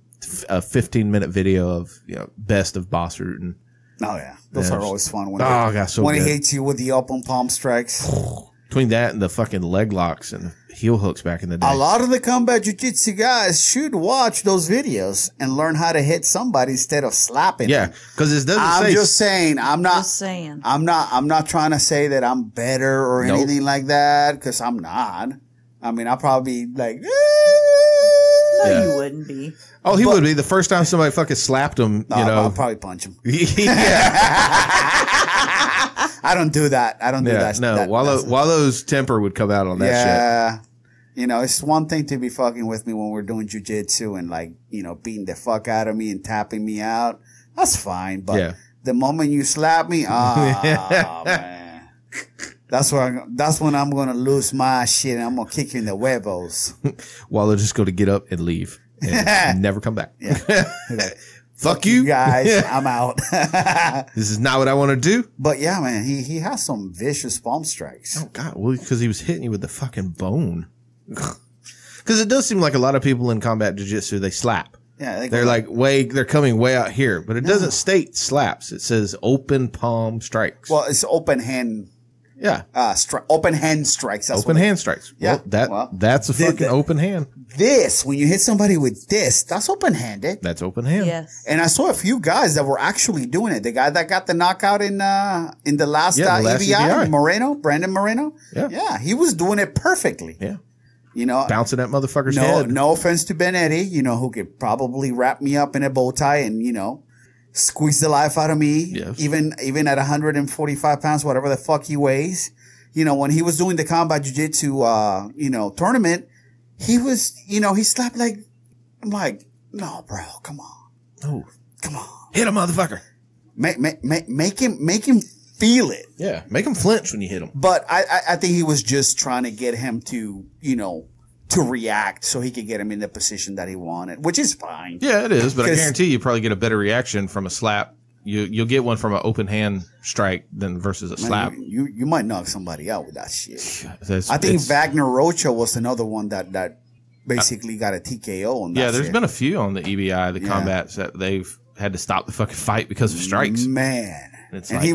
a 15-minute video of, you know, best of Boss Rutten. Oh yeah, those are always fun. When when he hits you with the open palm strikes. Between that and the fucking leg locks and heel hooks back in the day. A lot of the combat jiu-jitsu guys should watch those videos and learn how to hit somebody instead of slapping. Yeah, because it doesn't. I'm just saying. I'm not Just saying. I'm not trying to say that I'm better or anything like that because I'm not. I mean, I'll probably be like. No, Yeah. you wouldn't be. Oh, he would be. The first time somebody fucking slapped him, you know. I'll probably punch him. Yeah. I don't do that. I don't do that. No, Walo's temper would come out on that shit. Yeah. You know, it's one thing to be fucking with me when we're doing jujitsu and like, you know, beating the fuck out of me and tapping me out. That's fine. But the moment you slap me, man. That's when I'm going to lose my shit and I'm going to kick you in the huevos. Wallo just go to get up and leave and never come back. Yeah. Fuck you guys. I'm out. This is not what I want to do. But yeah, man, he has some vicious palm strikes. Oh God. Well, because he was hitting you with the fucking bone. Because it does seem like a lot of people in combat jiu-jitsu, they slap. Yeah. They're coming way out here, but it doesn't state slaps. It says open palm strikes. Well, it's open hand. Yeah. Open hand strikes. That's open hand strikes. Yeah. Well, that's a fucking open hand. When you hit somebody with this, that's open handed. That's open hand. Yes. And I saw a few guys that were actually doing it. The guy that got the knockout in the last EBI, Brandon Moreno. Yeah. Yeah. He was doing it perfectly. Yeah. You know, bouncing that motherfucker's head. No offense to Benetti, you know, who could probably wrap me up in a bow tie and, you know, squeeze the life out of me. Yes. Even at 145 pounds, whatever the fuck he weighs. You know, when he was doing the combat jiu-jitsu, tournament, he was, you know, he slapped like, I'm like, no, bro, come on. Oh, come on. Hit a motherfucker. Make him feel it. Yeah. Make him flinch when you hit him. But I think he was just trying to get him to, you know, to react so he could get him in the position that he wanted, which is fine. Yeah, it is. But I guarantee you probably get a better reaction from a slap. You'll get one from an open hand strike than versus a slap. You might knock somebody out with that shit. I think Wagner Rocha was another one that basically got a TKO on that. Yeah, there's been a few on the EBI, the combats that they've had to stop the fucking fight because of strikes. Man. It's and like,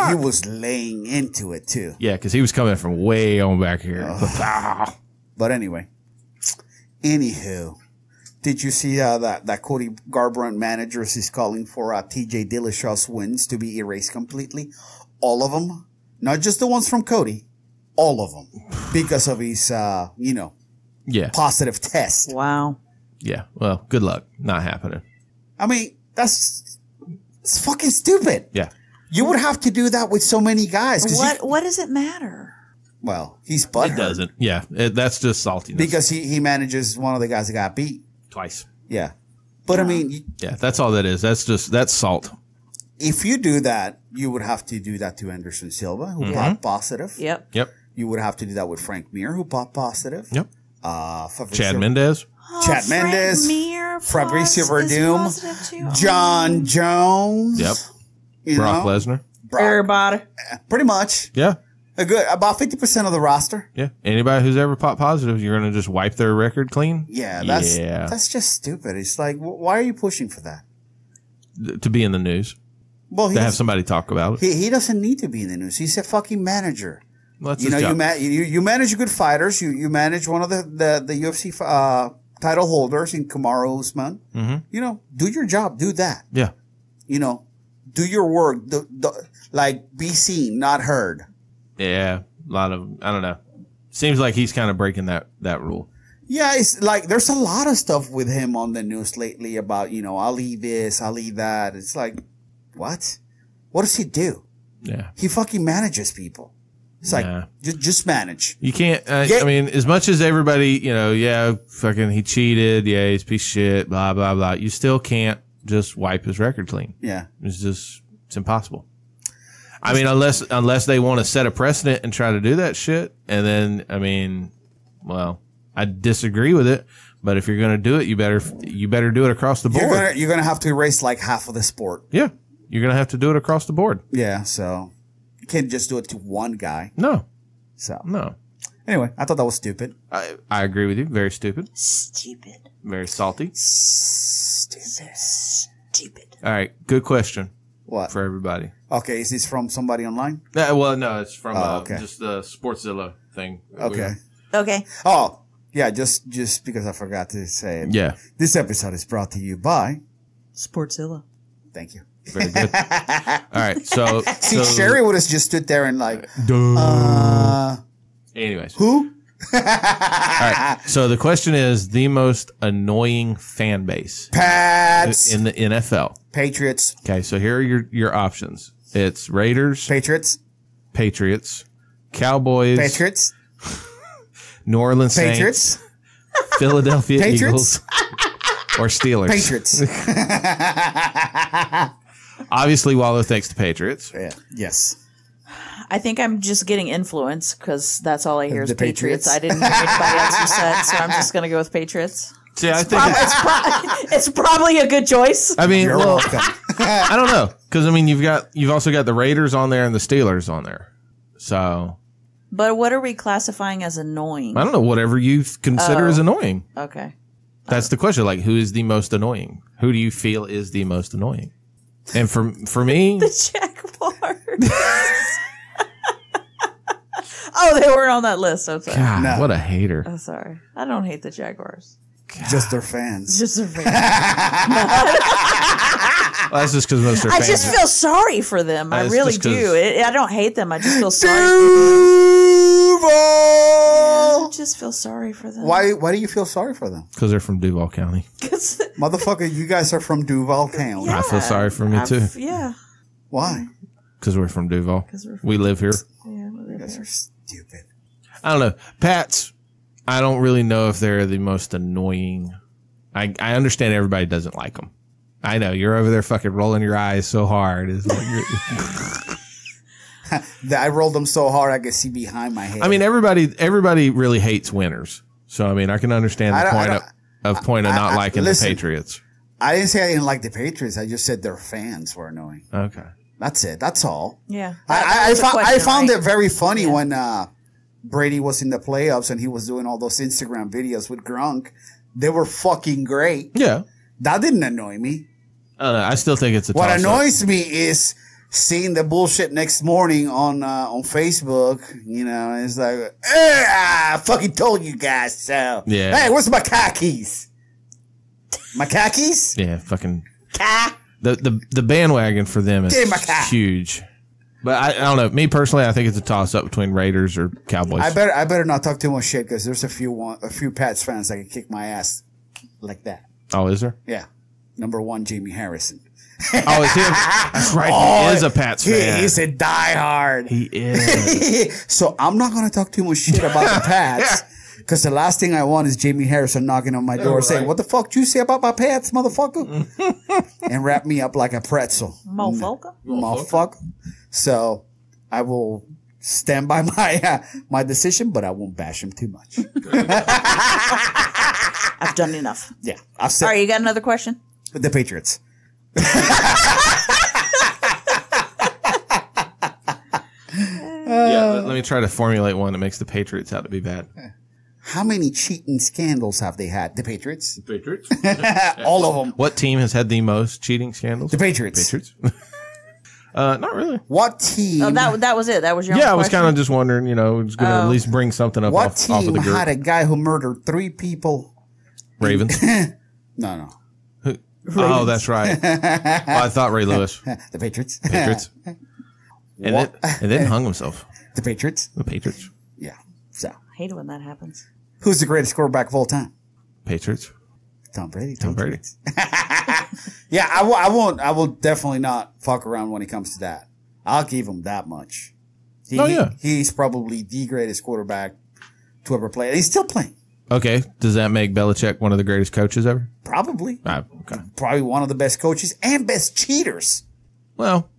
he was laying into it too. Yeah, because he was coming from way on back here. But anyway, anywho, did you see that Cody Garbrandt managers is calling for TJ Dillashaw's wins to be erased completely? All of them, not just the ones from Cody, all of them, because of his positive test. Wow. Yeah. Well, good luck. Not happening. I mean, it's fucking stupid. Yeah. You would have to do that with so many guys. What does it matter? Well, he's butthurt. It doesn't. Yeah. That's just saltiness. Because he manages one of the guys that got beat. Twice. Yeah. But I mean. Yeah, that's all that is. That's salt. If you do that, you would have to do that to Anderson Silva, who popped positive. Yep. You would have to do that with Frank Mir, who popped positive. Yep. Chad Mendez. Chad Mendez. Fabricio Verdum. John Jones. Yep. Brock Lesnar. Everybody. Pretty much. Yeah. About 50% of the roster. Yeah. Anybody who's ever popped positive, you're going to just wipe their record clean? Yeah. That's just stupid. It's like, why are you pushing for that? To be in the news. Well, to have somebody talk about it. He doesn't need to be in the news. He's a fucking manager. Well, that's his job. You manage good fighters. You manage one of the UFC title holders in Kamaru Usman. Mm-hmm. You know, do your job. Do that. Yeah. You know, do your work. Like, be seen, not heard. Yeah. A lot of, I don't know. Seems like he's kind of breaking that rule. Yeah, it's like there's a lot of stuff with him on the news lately about, you know, I'll eat this, I'll eat that. It's like, what? What does he do? Yeah. He fucking manages people. It's like, just manage. You can't, I mean, as much as everybody, you know, fucking he cheated, he's a piece of shit, blah, blah, blah. You still can't just wipe his record clean. Yeah. It's impossible. I mean, unless they want to set a precedent and try to do that shit. And then, I mean, well, I disagree with it. But if you're going to do it, you better do it across the board. You're going to have to erase like half of the sport. Yeah. You're going to have to do it across the board. Yeah. So you can't just do it to one guy. No. So. No. Anyway, I thought that was stupid. I agree with you. Very stupid. Stupid. Very salty. Stupid. Stupid. All right. Good question. What? for everybody. Okay, is this from somebody online? Well, no, it's from okay. just the Sportszilla thing. Okay. Okay. Oh, yeah, just because I forgot to say it. Yeah. This episode is brought to you by... Sportszilla. Thank you. Very good. All right. So, See, Sherry would have just stood there and like... anyways. Who? All right. So the question is the most annoying fan base Pats. in the NFL. Patriots. Okay. So here are your options. It's Raiders, Patriots. Patriots, Cowboys, Patriots. New Orleans Patriots. Saints, Philadelphia Patriots. Eagles, or Steelers. Patriots. Obviously, Walo thinks the Patriots. Yeah. Yes. I think I'm just getting influence because that's all I hear is The Patriots. Patriots? I didn't hear anybody else who said, so I'm just going to go with Patriots. See, I think It's probably a good choice. I mean, You're well, welcome. I don't know because I mean you've also got the Raiders on there and the Steelers on there. So But what are we classifying as annoying? I don't know, whatever you consider as annoying. Okay. That's the question. Like, who is the most annoying? Who do you feel is the most annoying? And for me, The Jaguars. Oh, they weren't on that list. I'm sorry. God, No. what a hater. I'm sorry. I don't hate the Jaguars. Just their fans. Just a fan. Well, that's just because most are I fans. just feel sorry for them. I It's really just 'cause- do. I don't hate them. I just feel sorry. Duval. I just feel sorry for them. Why do you feel sorry for them? Because they're from Duval County. 'Cause- Motherfucker, you guys are from Duval County. I feel sorry for me too. Yeah. Why? Because we're from Duval. 'Cause we're We live here. Yeah. You guys are stupid. I don't know. Pats, I don't really know if they're the most annoying. I understand everybody doesn't like them. I know. You're over there fucking rolling your eyes so hard. It's like I rolled them so hard I could see behind my head. I mean, everybody really hates winners. So, I mean, I can understand the point of not liking listen. the Patriots. I didn't say I didn't like the Patriots. I just said their fans were annoying. Okay. That's it. That's all. Yeah. I found it very funny Yeah. when Brady was in the playoffs and he was doing all those Instagram videos with Gronk. They were fucking great. Yeah. That didn't annoy me. I don't know. I still think it's a What toss-up. annoys me is seeing the bullshit next morning on Facebook. You know, it's like, I fucking told you guys so. Yeah. Hey, where's my khakis? My khakis? Yeah, fucking the bandwagon for them is Give me my cat. huge. But I don't know. Me personally, I think it's a toss up between Raiders or Cowboys. I better not talk too much shit because there's a few Pats fans that can kick my ass like that. Oh, is there? Yeah. Number one, Jamie Harrison. Oh, is he? That's right. He is a Pats fan. He's a diehard. He is. So I'm not going to talk too much shit about the Pats because the last thing I want is Jamie Harrison knocking on my door saying, "What the fuck do you say about my Pats, motherfucker?" and wrap me up like a pretzel. Motherfucker. So I will stand by my my decision, but I won't bash him too much. I've done enough. Yeah. I'll say All right, you got another question? the Patriots. Yeah, let me try to formulate one that makes the Patriots out to be bad. How many cheating scandals have they had? The Patriots? Patriots? All of them. What team has had the most cheating scandals? The Patriots. Patriots? Not really. What team? Oh, that was it. That was your Yeah, I only was question? kind of just wondering, was going to at least bring something up What off of team the group. had a guy who murdered 3 people? Ravens? No. Oh, that's right. Oh, I thought Ray Lewis. The Patriots. Patriots. And then hung himself. The Patriots. The Patriots. Yeah. So, I hate it when that happens. who's the greatest quarterback of all time? Patriots. Tom Brady. Tom Brady. Yeah, I won't. I will definitely not fuck around when it comes to that. I'll give him that much. He's probably the greatest quarterback to ever play. And he's still playing. Okay. Does that make Belichick one of the greatest coaches ever? Probably. Okay. Probably one of the best coaches and best cheaters. Well,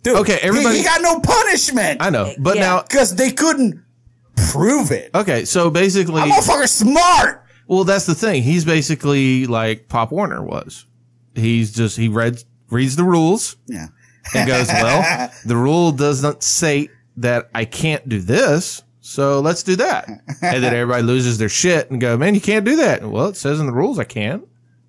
Dude, okay, everybody. he got no punishment. I know. But Yeah. now, Because they couldn't prove it. okay, so basically. That motherfucker's smart. Well, that's the thing. He's basically like Pop Warner was. He reads the rules Yeah. and goes, well, the rule doesn't say that I can't do this, so let's do that. And then everybody loses their shit and go, man, you can't do that. Well, it says in the rules I can,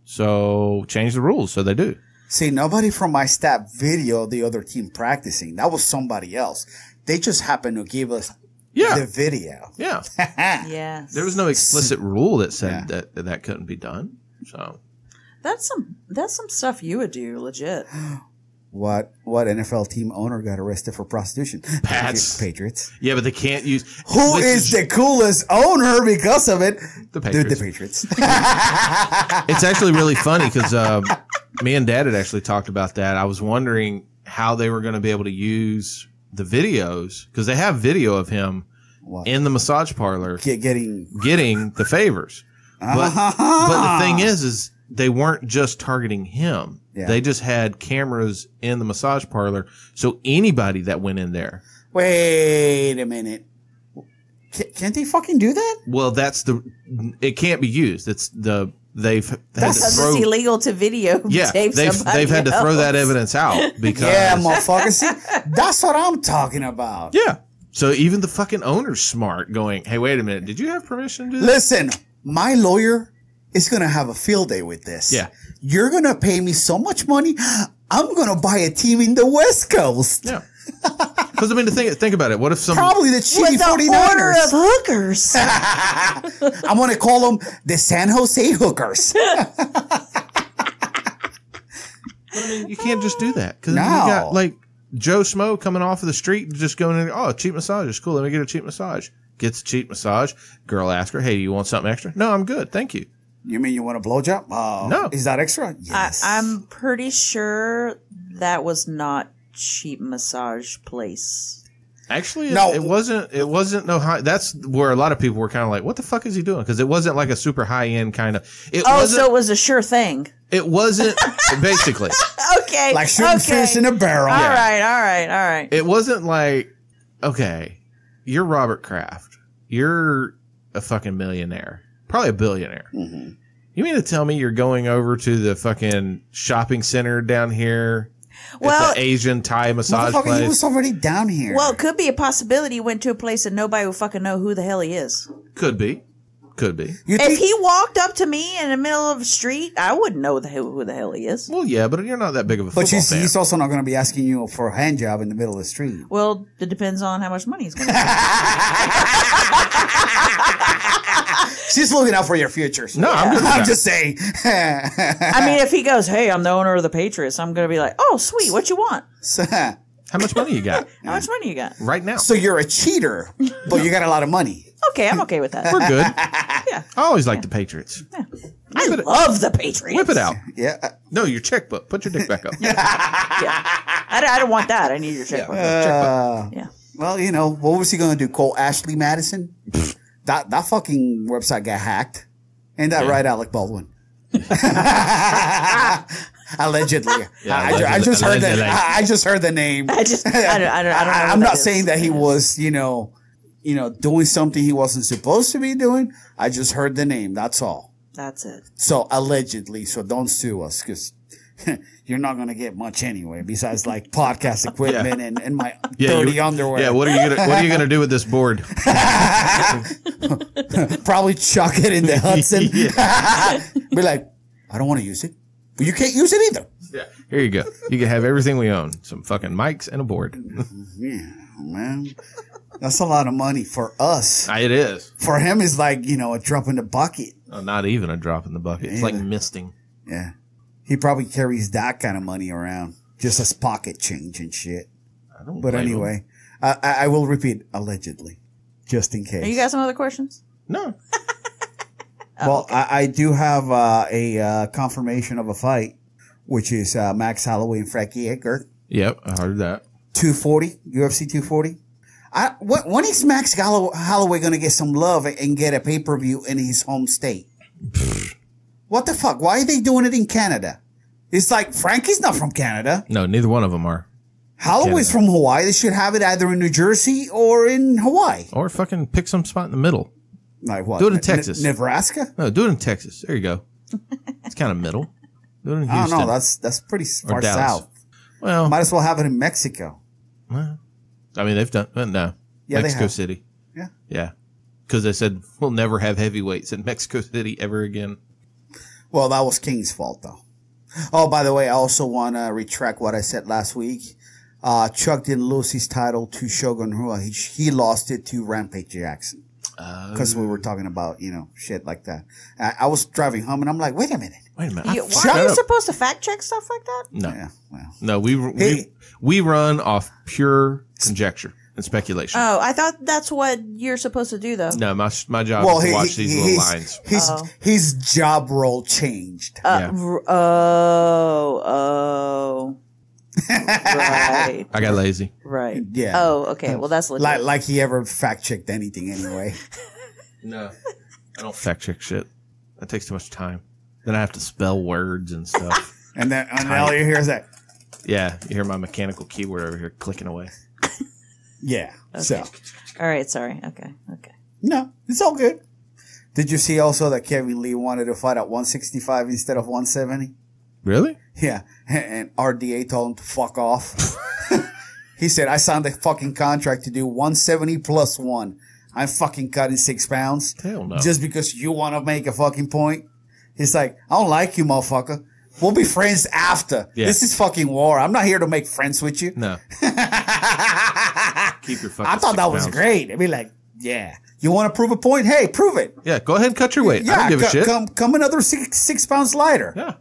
so change the rules. So they do. See, nobody from my staff videoed the other team practicing. That was somebody else. They just happened to give us the video. Yeah. Yes. There was no explicit rule that said that couldn't be done. So That's some stuff you would do, legit. What NFL team owner got arrested for prostitution? Pats. Patriots. Yeah, but they can't use. Who is the coolest owner because of it? The Patriots. The Patriots. It's actually really funny because me and Dad had actually talked about that. I was wondering how they were going to be able to use the videos because they have video of him in the massage parlor getting the favors. But the thing is they weren't just targeting him. Yeah. They just had cameras in the massage parlor, so anybody that went in there. Wait a minute. Can't they fucking do that? Well, it can't be used. It's it's illegal to video. Yeah, they've had to throw that evidence out because motherfucker. See, that's what I'm talking about. Yeah. So even the fucking owner's smart, going, "Hey, wait a minute, did you have permission to do this?" Listen, my lawyer is gonna have a field day with this. Yeah. You're gonna pay me so much money, I'm gonna buy a team in the West Coast. Yeah. Because I mean, think about it. What if some probably the shitty 49ers order of hookers? I'm gonna call them the San Jose Hookers. I mean, you can't just do that because you got like Joe Schmo coming off of the street and just going in. Oh, a cheap massage is cool. Let me get a cheap massage. Gets a cheap massage. Girl asks her, "Hey, do you want something extra?" "No, I'm good, thank you." You mean you want a blowjob? No. Is that extra? Yes. I'm pretty sure that was not cheap massage place. Actually, it wasn't no high. That's where a lot of people were kind of like, "What the fuck is he doing?" Because it wasn't like a super high end kind of. So it was a sure thing. It wasn't basically okay, like shooting fish in a barrel. All right. It wasn't like, okay, you're Robert Kraft, you're a fucking millionaire, probably a billionaire. Mm-hmm. You mean to tell me you're going over to the fucking shopping center down here? Well, the Asian Thai massage place. He was already down here. Well, it could be a possibility he went to a place that nobody would fucking know who the hell he is. Could be. If he walked up to me in the middle of the street, I wouldn't know who the hell he is. Well, yeah, but you're not that big of a football fan. He's also not going to be asking you for a hand job in the middle of the street. Well, it depends on how much money he's going to She's looking out for your future. So no, I'm just saying. I mean, if he goes, "Hey, I'm the owner of the Patriots," I'm going to be like, "Oh, sweet, what you want?" How much money you got? How much money you got? Right now. So you're a cheater, but you got a lot of money. Okay, I'm okay with that. We're good. Yeah. I always like the Patriots. Yeah. I love the Patriots. Whip it out. Yeah. No, your checkbook. Put your dick back up. Yeah. I don't want that. I need your checkbook. Yeah. Well, what was he going to do? Call Ashley Madison? that fucking website got hacked. Ain't that right, Alec Baldwin? Allegedly. Yeah, I just heard that. I just heard the name. I don't know. I'm not saying that he was, doing something he wasn't supposed to be doing. I just heard the name. That's all. That's it. So allegedly. So don't sue us because you're not going to get much anyway. Besides like podcast equipment and my dirty underwear. Yeah. What are you gonna do with this board? Probably chuck it in the Hudson. Be like, I don't want to use it. But you can't use it either. Yeah. Here you go. You can have everything we own. Some fucking mics and a board. Yeah, man. That's a lot of money for us. It is. For him, it's like, a drop in the bucket. Oh, not even a drop in the bucket. It's like misting. Yeah. He probably carries that kind of money around. Just as pocket change and shit. But anyway, I will repeat, allegedly. Just in case. You got some other questions? No. Well, okay. I do have a confirmation of a fight, which is Max Holloway and Frankie Edgar. Yep, I heard that. 240, UFC 240. When is Max Holloway going to get some love and get a pay-per-view in his home state? What the fuck? Why are they doing it in Canada? It's like Frankie's not from Canada. No, neither one of them are. Holloway's from Hawaii. They should have it either in New Jersey or in Hawaii. Or fucking pick some spot in the middle. Like what? Do it in Texas. Nebraska? No, do it in Texas. There you go. It's kind of middle. Do it in Houston. I don't know. That's pretty far south. Well, might as well have it in Mexico. Well, I mean, they've done no. Yeah, Mexico City. Yeah. Yeah. Because they said we'll never have heavyweights in Mexico City ever again. Well, that was King's fault, though. Oh, by the way, I also want to retract what I said last week. Chuck didn't lose his title to Shogun Rua. He lost it to Rampage Jackson. Because we were talking about, shit like that. I was driving home and I'm like, wait a minute. Why are you supposed to fact check stuff like that? No. Yeah, well. No, we run off pure conjecture and speculation. Oh, I thought that's what you're supposed to do, though. No, my job is to watch these little lines. His job role changed. Right. I got lazy. Right. Yeah. Oh, okay. Well, that's legit. Like he ever fact checked anything anyway. No, I don't fact check shit. That takes too much time. Then I have to spell words and stuff. and then all you hear is that. Yeah, you hear my mechanical keyboard over here clicking away. Yeah. Okay. So. All right. Sorry. Okay. No, it's all good. Did you see also that Kevin Lee wanted to fight at 165 instead of 170? Really? Yeah. And RDA told him to fuck off. He said, I signed a fucking contract to do 170 plus 1. I'm fucking cutting 6 pounds. Hell no. Just because you want to make a fucking point. He's like, I don't like you, motherfucker. We'll be friends after. Yeah. This is fucking war. I'm not here to make friends with you. No. Keep your fucking I thought that was great. I'd be like, yeah. You want to prove a point? Hey, prove it. Yeah, go ahead and cut your weight. Yeah, I don't give a shit. Come another 6 pounds lighter. Yeah.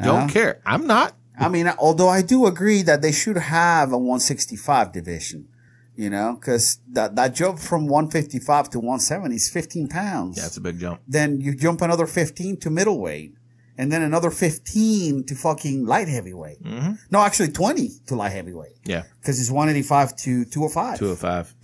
Don't care. I'm not. I mean, although I do agree that they should have a 165 division, because that jump from 155 to 170 is 15 pounds. Yeah, it's a big jump. Then you jump another 15 to middleweight, and then another 15 to fucking light heavyweight. Mm-hmm. No, actually 20 to light heavyweight. Yeah. Because it's 185 to 205. 205.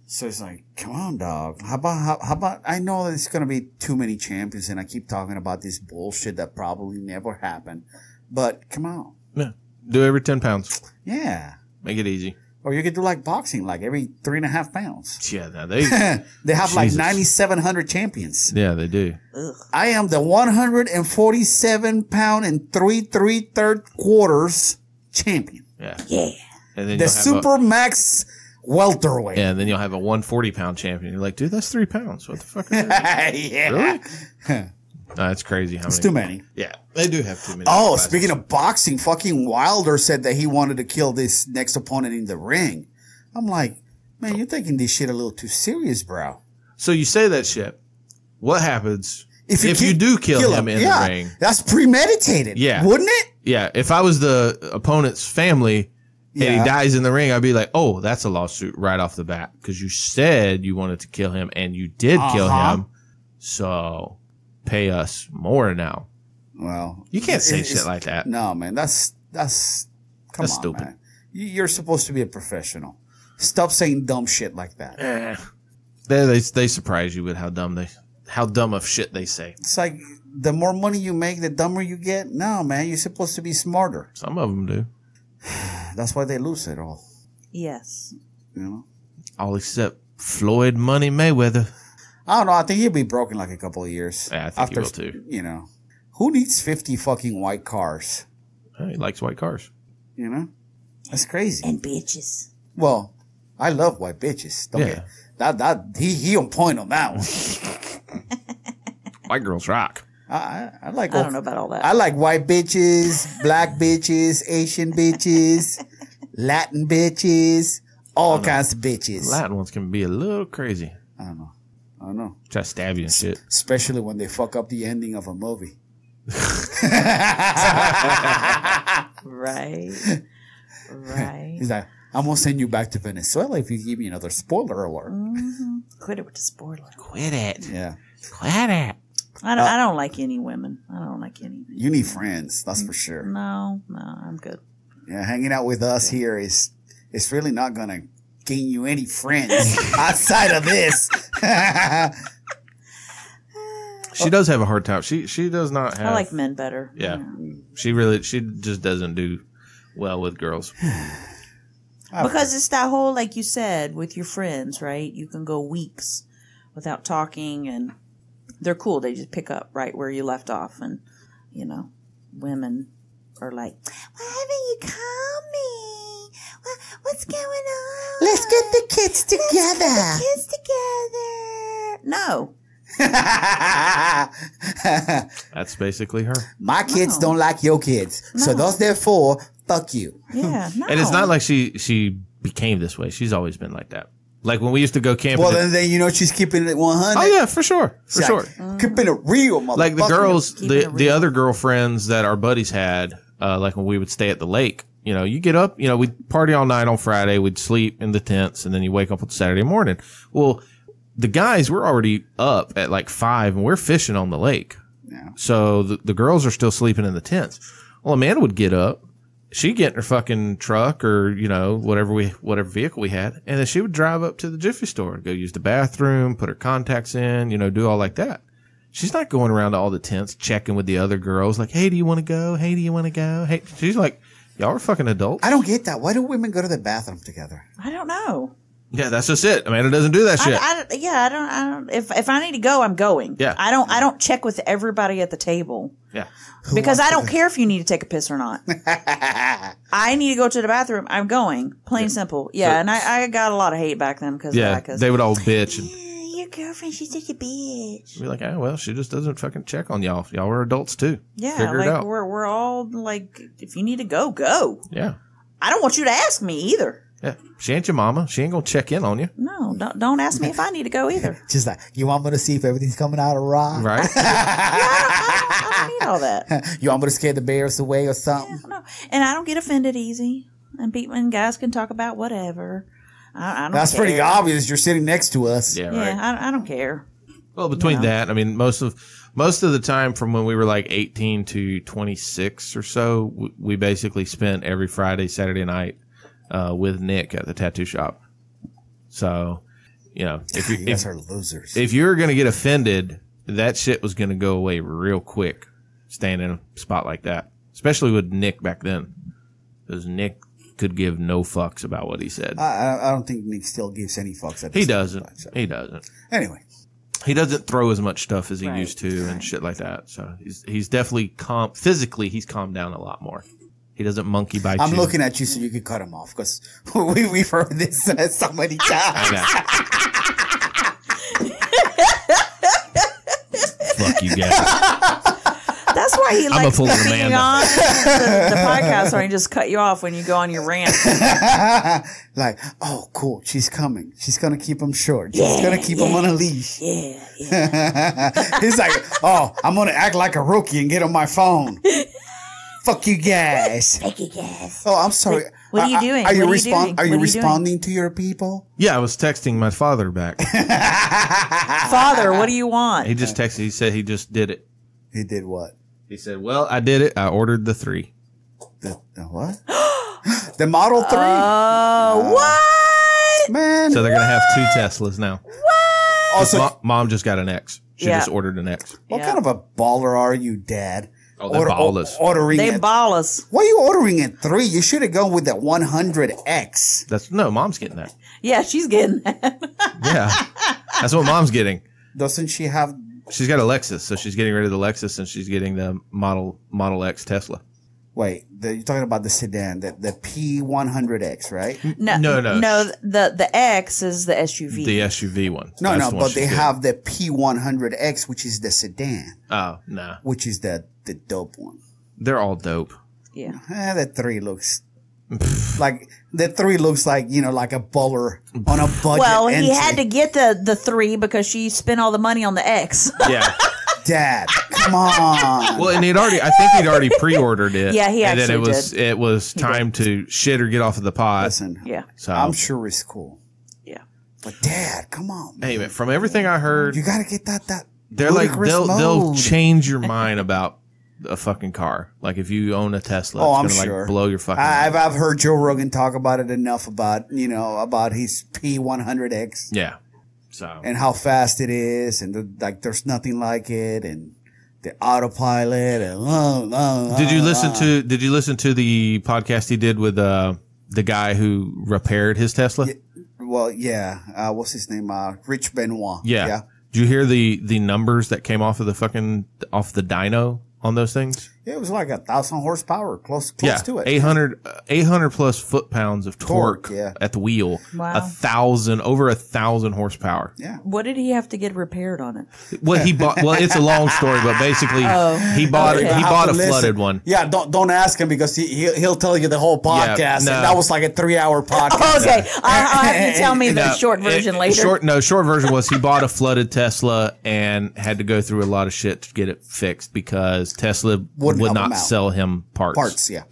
So it's like, come on, dog. How about, I know that it's going to be too many champions and I keep talking about this bullshit that probably never happened, but come on. Yeah. Do every 10 pounds. Yeah. Make it easy. Or you could do like boxing, like every 3.5 pounds. Yeah, no, they have like 9,700 champions. Yeah, they do. Ugh. I am the 147 pound and 3/3 champion. Yeah. Yeah. And then the super max welterweight. Yeah, and then you'll have a 140-pound champion. You're like, dude, that's 3 pounds. What the fuck is that? Yeah. Really? No, it's crazy how many. It's too many. Yeah, they do have too many. Oh, classes. Speaking of boxing, fucking Wilder said that he wanted to kill this next opponent in the ring. I'm like, man, you're taking this shit a little too serious, bro. So you say that shit. What happens if you do kill him in the ring? That's premeditated. Yeah. Wouldn't it? Yeah. If I was the opponent's family and he dies in the ring, I'd be like, oh, that's a lawsuit right off the bat. Because you said you wanted to kill him and you did kill him. So pay us more now. Well, you can't say shit like that. No, man. That's stupid. Man. You're supposed to be a professional. Stop saying dumb shit like that. They surprise you with how dumb of shit they say. It's like the more money you make, the dumber you get. No, man. You're supposed to be smarter. Some of them do. That's why they lose it all. Yes. All except Floyd Money Mayweather. I don't know. I think he'll be broken like a couple of years. Yeah, I think he will too. Who needs 50 fucking white cars? He likes white cars. That's crazy. And bitches. Well, I love white bitches. He on point on that one. White girls rock. I don't know about all that. I like white bitches, black bitches, Asian bitches, Latin bitches, all kinds of bitches. Latin ones can be a little crazy. I don't know. Try to stab you and shit. Especially when they fuck up the ending of a movie. Right. He's like, I'm going to send you back to Venezuela if you give me another spoiler alert. Mm-hmm. Quit it with the spoiler. Quit it. Yeah. Quit it. I don't like any women. I don't like any. You need friends, that's for sure. No, I'm good. Yeah, hanging out with us here is really not going to gain you any friends outside of this. She does have a hard time. She does not have. I like men better. Yeah. She just doesn't do well with girls. Because it's that whole, like you said, with your friends, right? You can go weeks without talking and they're cool. They just pick up right where you left off. And, women are like, why haven't you called me? What's going on? Let's get the kids together. Let's get the kids together. No. That's basically her. My kids don't like your kids. So thus, therefore, fuck you. Yeah, no. And it's not like she became this way. She's always been like that. Like when we used to go camping. Well, then you know she's keeping it 100. Oh yeah, for sure, for sure. Keeping it real, motherfucker. Like the girls, the other girlfriends that our buddies had, like when we would stay at the lake. You know, you get up. You know, we'd party all night on Friday. We'd sleep in the tents, and then you wake up on Saturday morning. Well, the guys were already up at like 5, and we're fishing on the lake. Yeah. So the girls are still sleeping in the tents. Well, Amanda would get up. She'd get in her fucking truck or, you know, whatever vehicle we had. And then she would drive up to the Jiffy store, go use the bathroom, put her contacts in, you know, do all like that. She's not going around to all the tents, checking with the other girls like, hey, do you want to go? Hey, do you want to go? Hey, she's like, y'all are fucking adults. I don't get that. Why do women go to the bathroom together? I don't know. Yeah, that's just it. Amanda doesn't do that shit. I don't. If I need to go, I'm going. Yeah. I don't check with everybody at the table. Yeah. Because I don't care if you need to take a piss or not. I need to go to the bathroom. I'm going. Plain simple. Yeah, and I got a lot of hate back then because they would all bitch. And your girlfriend, she's such a bitch. be like, oh, well, she just doesn't fucking check on y'all. Y'all are adults too. Yeah, Figure like it out. we're all like, if you need to go, go. Yeah. I don't want you to ask me either. Yeah. She ain't your mama. She ain't gonna check in on you. No, don't ask me if I need to go either. Just like, you want me to see if everything's coming out right? Right? I don't need all that. You want me to scare the bears away or something? No, and I don't get offended easy. And guys can talk about whatever. I don't That's care. pretty obvious. You're sitting next to us. Yeah, Yeah, right. I don't care. Well, between that, I mean, most of the time from when we were like 18 to 26 or so, we basically spent every Friday, Saturday night with Nick at the tattoo shop. So, you know, You guys are losers. if you were going to get offended, that shit was going to go away real quick, staying in a spot like that, especially with Nick back then, because Nick could give no fucks about what he said. I don't think Nick still gives any fucks at He this doesn't. time, so. He doesn't. Anyway. He doesn't throw as much stuff as he Right. used to and shit like that. So he's definitely physically, he's calmed down a lot more. He doesn't monkey bite I'm you. looking at you so you can cut him off because we've heard this so many times. I know. Fuck you guys. That's why he a likes fool, being Amanda. on the podcast, or he just cut you off when you go on your rant. Like, oh, cool. She's coming. She's going to keep him short. She's going to keep him on a leash. Yeah. He's like, oh, I'm going to act like a rookie and get on my phone. Fuck you guys. Thank you, guys. Oh, I'm sorry. What are you doing? Are you, What are you doing? are you What are you responding to your people? Yeah, I was texting my father back. Father, what do you want? He just texted. He said he just did it. He did what? He said, well, I did it. I ordered the 3. The what? The Model 3? What? Man. So they're going to have 2 Teslas now. Also, Mom just got an X. She Yeah. just ordered an X. what Yeah. kind of a baller are you, Dad? Oh, they're ballers. Ordering They it. ball us. Why are you ordering it 3? You should have gone with the 100X. No, Mom's getting that. Yeah, she's getting that. Yeah. That's what Mom's getting. Doesn't she have? She's got a Lexus, so she's getting rid of the Lexus and she's getting the Model X Tesla. Wait, you're talking about the sedan, the P100X, right? No. The X is the SUV. The SUV one. No, That's the one but she's they getting. have the P100X, which is the sedan, Oh, no. which is the dope one. They're all dope. Yeah. The 3 looks like like a baller on a budget. Well, he entry. had to get the 3 because she spent all the money on the X. Yeah. Dad, come on. Well, and I think he'd already pre-ordered it. Yeah, he and then actually it was time to shit or get off of the pot. Listen, Yeah. So I'm sure it's cool, Yeah. but Dad, come on, man. hey, man, from everything I heard, You gotta get that. they're like ludicrous they'll mode. change your mind about a fucking car. Like if you own a Tesla, Oh, I'm it's gonna sure. like blow your fucking mind. I've heard Joe Rogan talk about it enough about his P100X Yeah. So and how fast it is, and there's nothing like it, and the autopilot. And Did you listen to the podcast he did with the guy who repaired his Tesla? Well, yeah. What's his name? Rich Benoit. Yeah. Did you hear the numbers that came off of the dyno on those things? It was like 1,000 horsepower, close to it. 800 plus foot-pounds of torque yeah. at the wheel. Wow. Over 1,000 horsepower. Yeah. What did he have to get repaired on it? Well, he bought. Well, it's a long story, but basically, he bought okay. he bought a flooded one. Yeah, don't ask him because he'll tell you the whole podcast. Yeah, no. And that was like a 3-hour podcast. Okay, I'll have you tell me the short version later. Short version was he bought a flooded Tesla and had to go through a lot of shit to get it fixed because Tesla would not sell him parts. Yeah.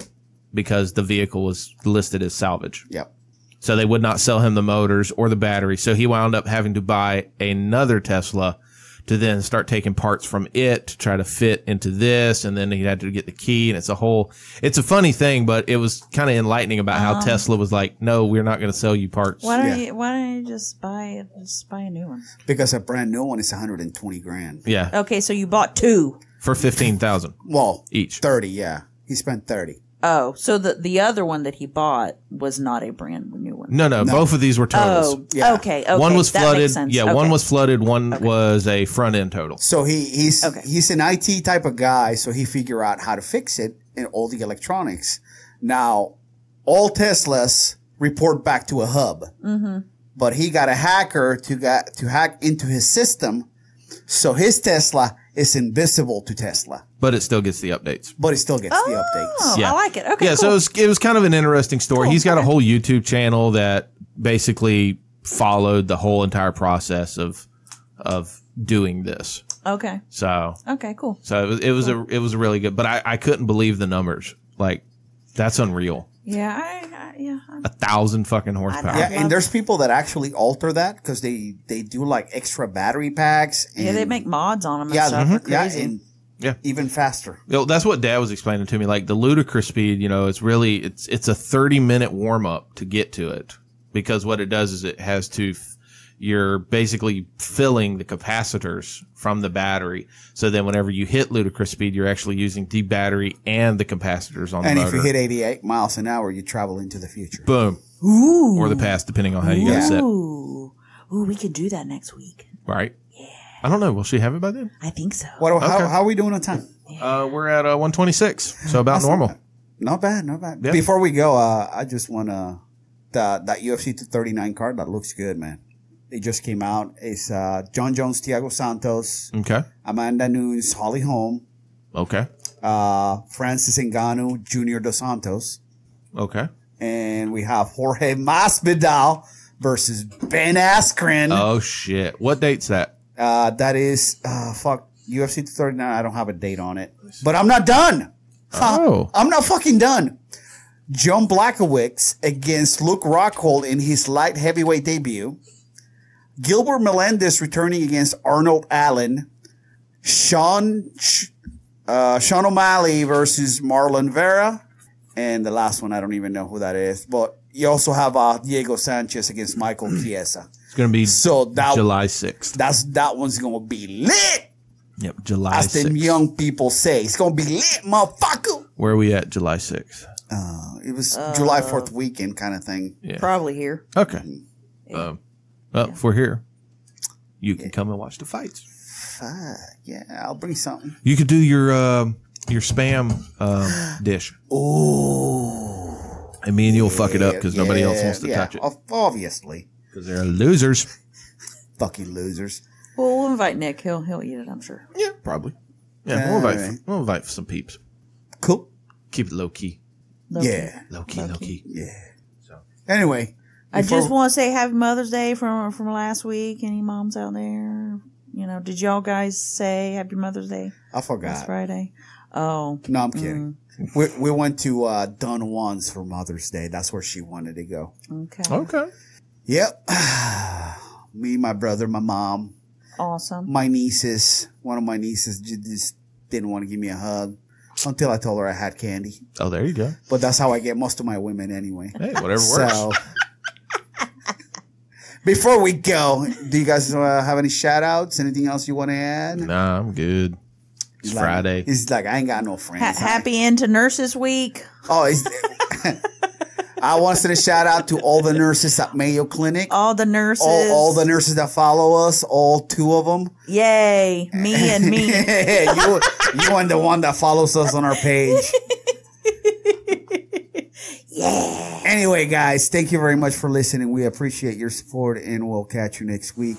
Because the vehicle was listed as salvage. Yep. So they would not sell him the motors or the battery. So he wound up having to buy another Tesla to then start taking parts from it to try to fit into this. And then he had to get the key. And it's a funny thing, but it was kind of enlightening about how Tesla was like, no, we're not going to sell you parts. Why don't you just buy a new one? Because a brand new one is 120 grand. Yeah. Okay, so you bought two. For 15,000. Well, each. 30, yeah. He spent 30. Oh, so the other one that he bought was not a brand new one. No. Both of these were totals. Oh, Yeah. okay. One was that flooded. makes sense. Yeah, okay. one was flooded. One was a front end total. So he's an IT type of guy, so he figured out how to fix it and all the electronics. Now, all Teslas report back to a hub, but he got a hacker to hack into his system, so his Tesla is invisible to Tesla. But it still gets the updates. But it still gets the updates. Yeah. I like it. Okay, Yeah, cool. so it was kind of an interesting story. Cool, He's got a okay. whole YouTube channel that basically followed the whole entire process of doing this. Okay. So Okay, cool. it was a really good, but I couldn't believe the numbers. Like, that's unreal. Yeah, 1,000 fucking horsepower. Yeah, and there's people that actually alter that because they do like extra battery packs. And, yeah, they make mods on them and yeah, stuff. They're crazy. and Yeah. even faster. You know, that's what Dad was explaining to me. Like the ludicrous speed, you know, it's a 30-minute warm up to get to it, because what it does is it has to, you're basically filling the capacitors from the battery. So then whenever you hit ludicrous speed, you're actually using the battery and the capacitors on the And motor. if you hit 88 miles an hour, you travel into the future. Boom. Ooh. Or the past, depending on how you got it set. Ooh, we could do that next week. Right? Yeah. I don't know. Will she have it by then? I think so. How Okay. are we doing on time? We're at 126. So about normal. Not bad, not bad. Yeah. Before we go, I just want that UFC 239 card. That looks good, man. It just came out. It's John Jones, Thiago Santos, Okay. Amanda Nunes, Holly Holm, Okay. Francis Ngannou, Junior Dos Santos, Okay. and we have Jorge Masvidal versus Ben Askren. Oh, shit. What date's that? That is UFC 239. I don't have a date on it, but I'm not done. Oh. I'm not fucking done. John Blachowicz against Luke Rockhold in his light heavyweight debut. Gilbert Melendez returning against Arnold Allen. Sean O'Malley versus Marlon Vera. And the last one, I don't even know who that is. But you also have Diego Sanchez against Michael Chiesa. It's going to be July 6th. That one's going to be lit. Yep, July As 6th. the young people say. It's going to be lit, motherfucker. Where are we at July 6th? It was July 4th weekend kind of thing. Yeah. Probably here. Okay. Well, if we're here, you can come and watch the fights. Fuck, yeah, I'll bring something. You could do your spam dish. Ooh. And me and you'll fuck it up because nobody else wants to touch it. Obviously. Because they're losers. Fucking losers. Well, we'll invite Nick. He'll eat it, I'm sure. Yeah, probably. Yeah, we'll invite some peeps. Cool. Keep it low key. Yeah. Low key. Yeah. So anyway. I just want to say Happy Mother's Day from last week. Any moms out there? You know, did y'all guys say Happy Mother's Day? I forgot. Last Friday. Oh. No, I'm kidding. We went to Don Juan's for Mother's Day. That's where she wanted to go. Okay. Yep. Me, my brother, my mom. Awesome. My nieces. One of my nieces just didn't want to give me a hug until I told her I had candy. Oh, there you go. But that's how I get most of my women anyway. Hey, whatever works. So, before we go, do you guys have any shout outs? Anything else you want to add? Nah, I'm good. It's Like, Friday. He's like, I ain't got no friends. Happy end to Nurses Week. Oh, I want to shout out to all the nurses at Mayo Clinic. All the nurses. All the nurses that follow us, all 2 of them. Yay. Me and me. You and the one that follows us on our page. Yeah. Anyway, guys, thank you very much for listening. We appreciate your support, and we'll catch you next week.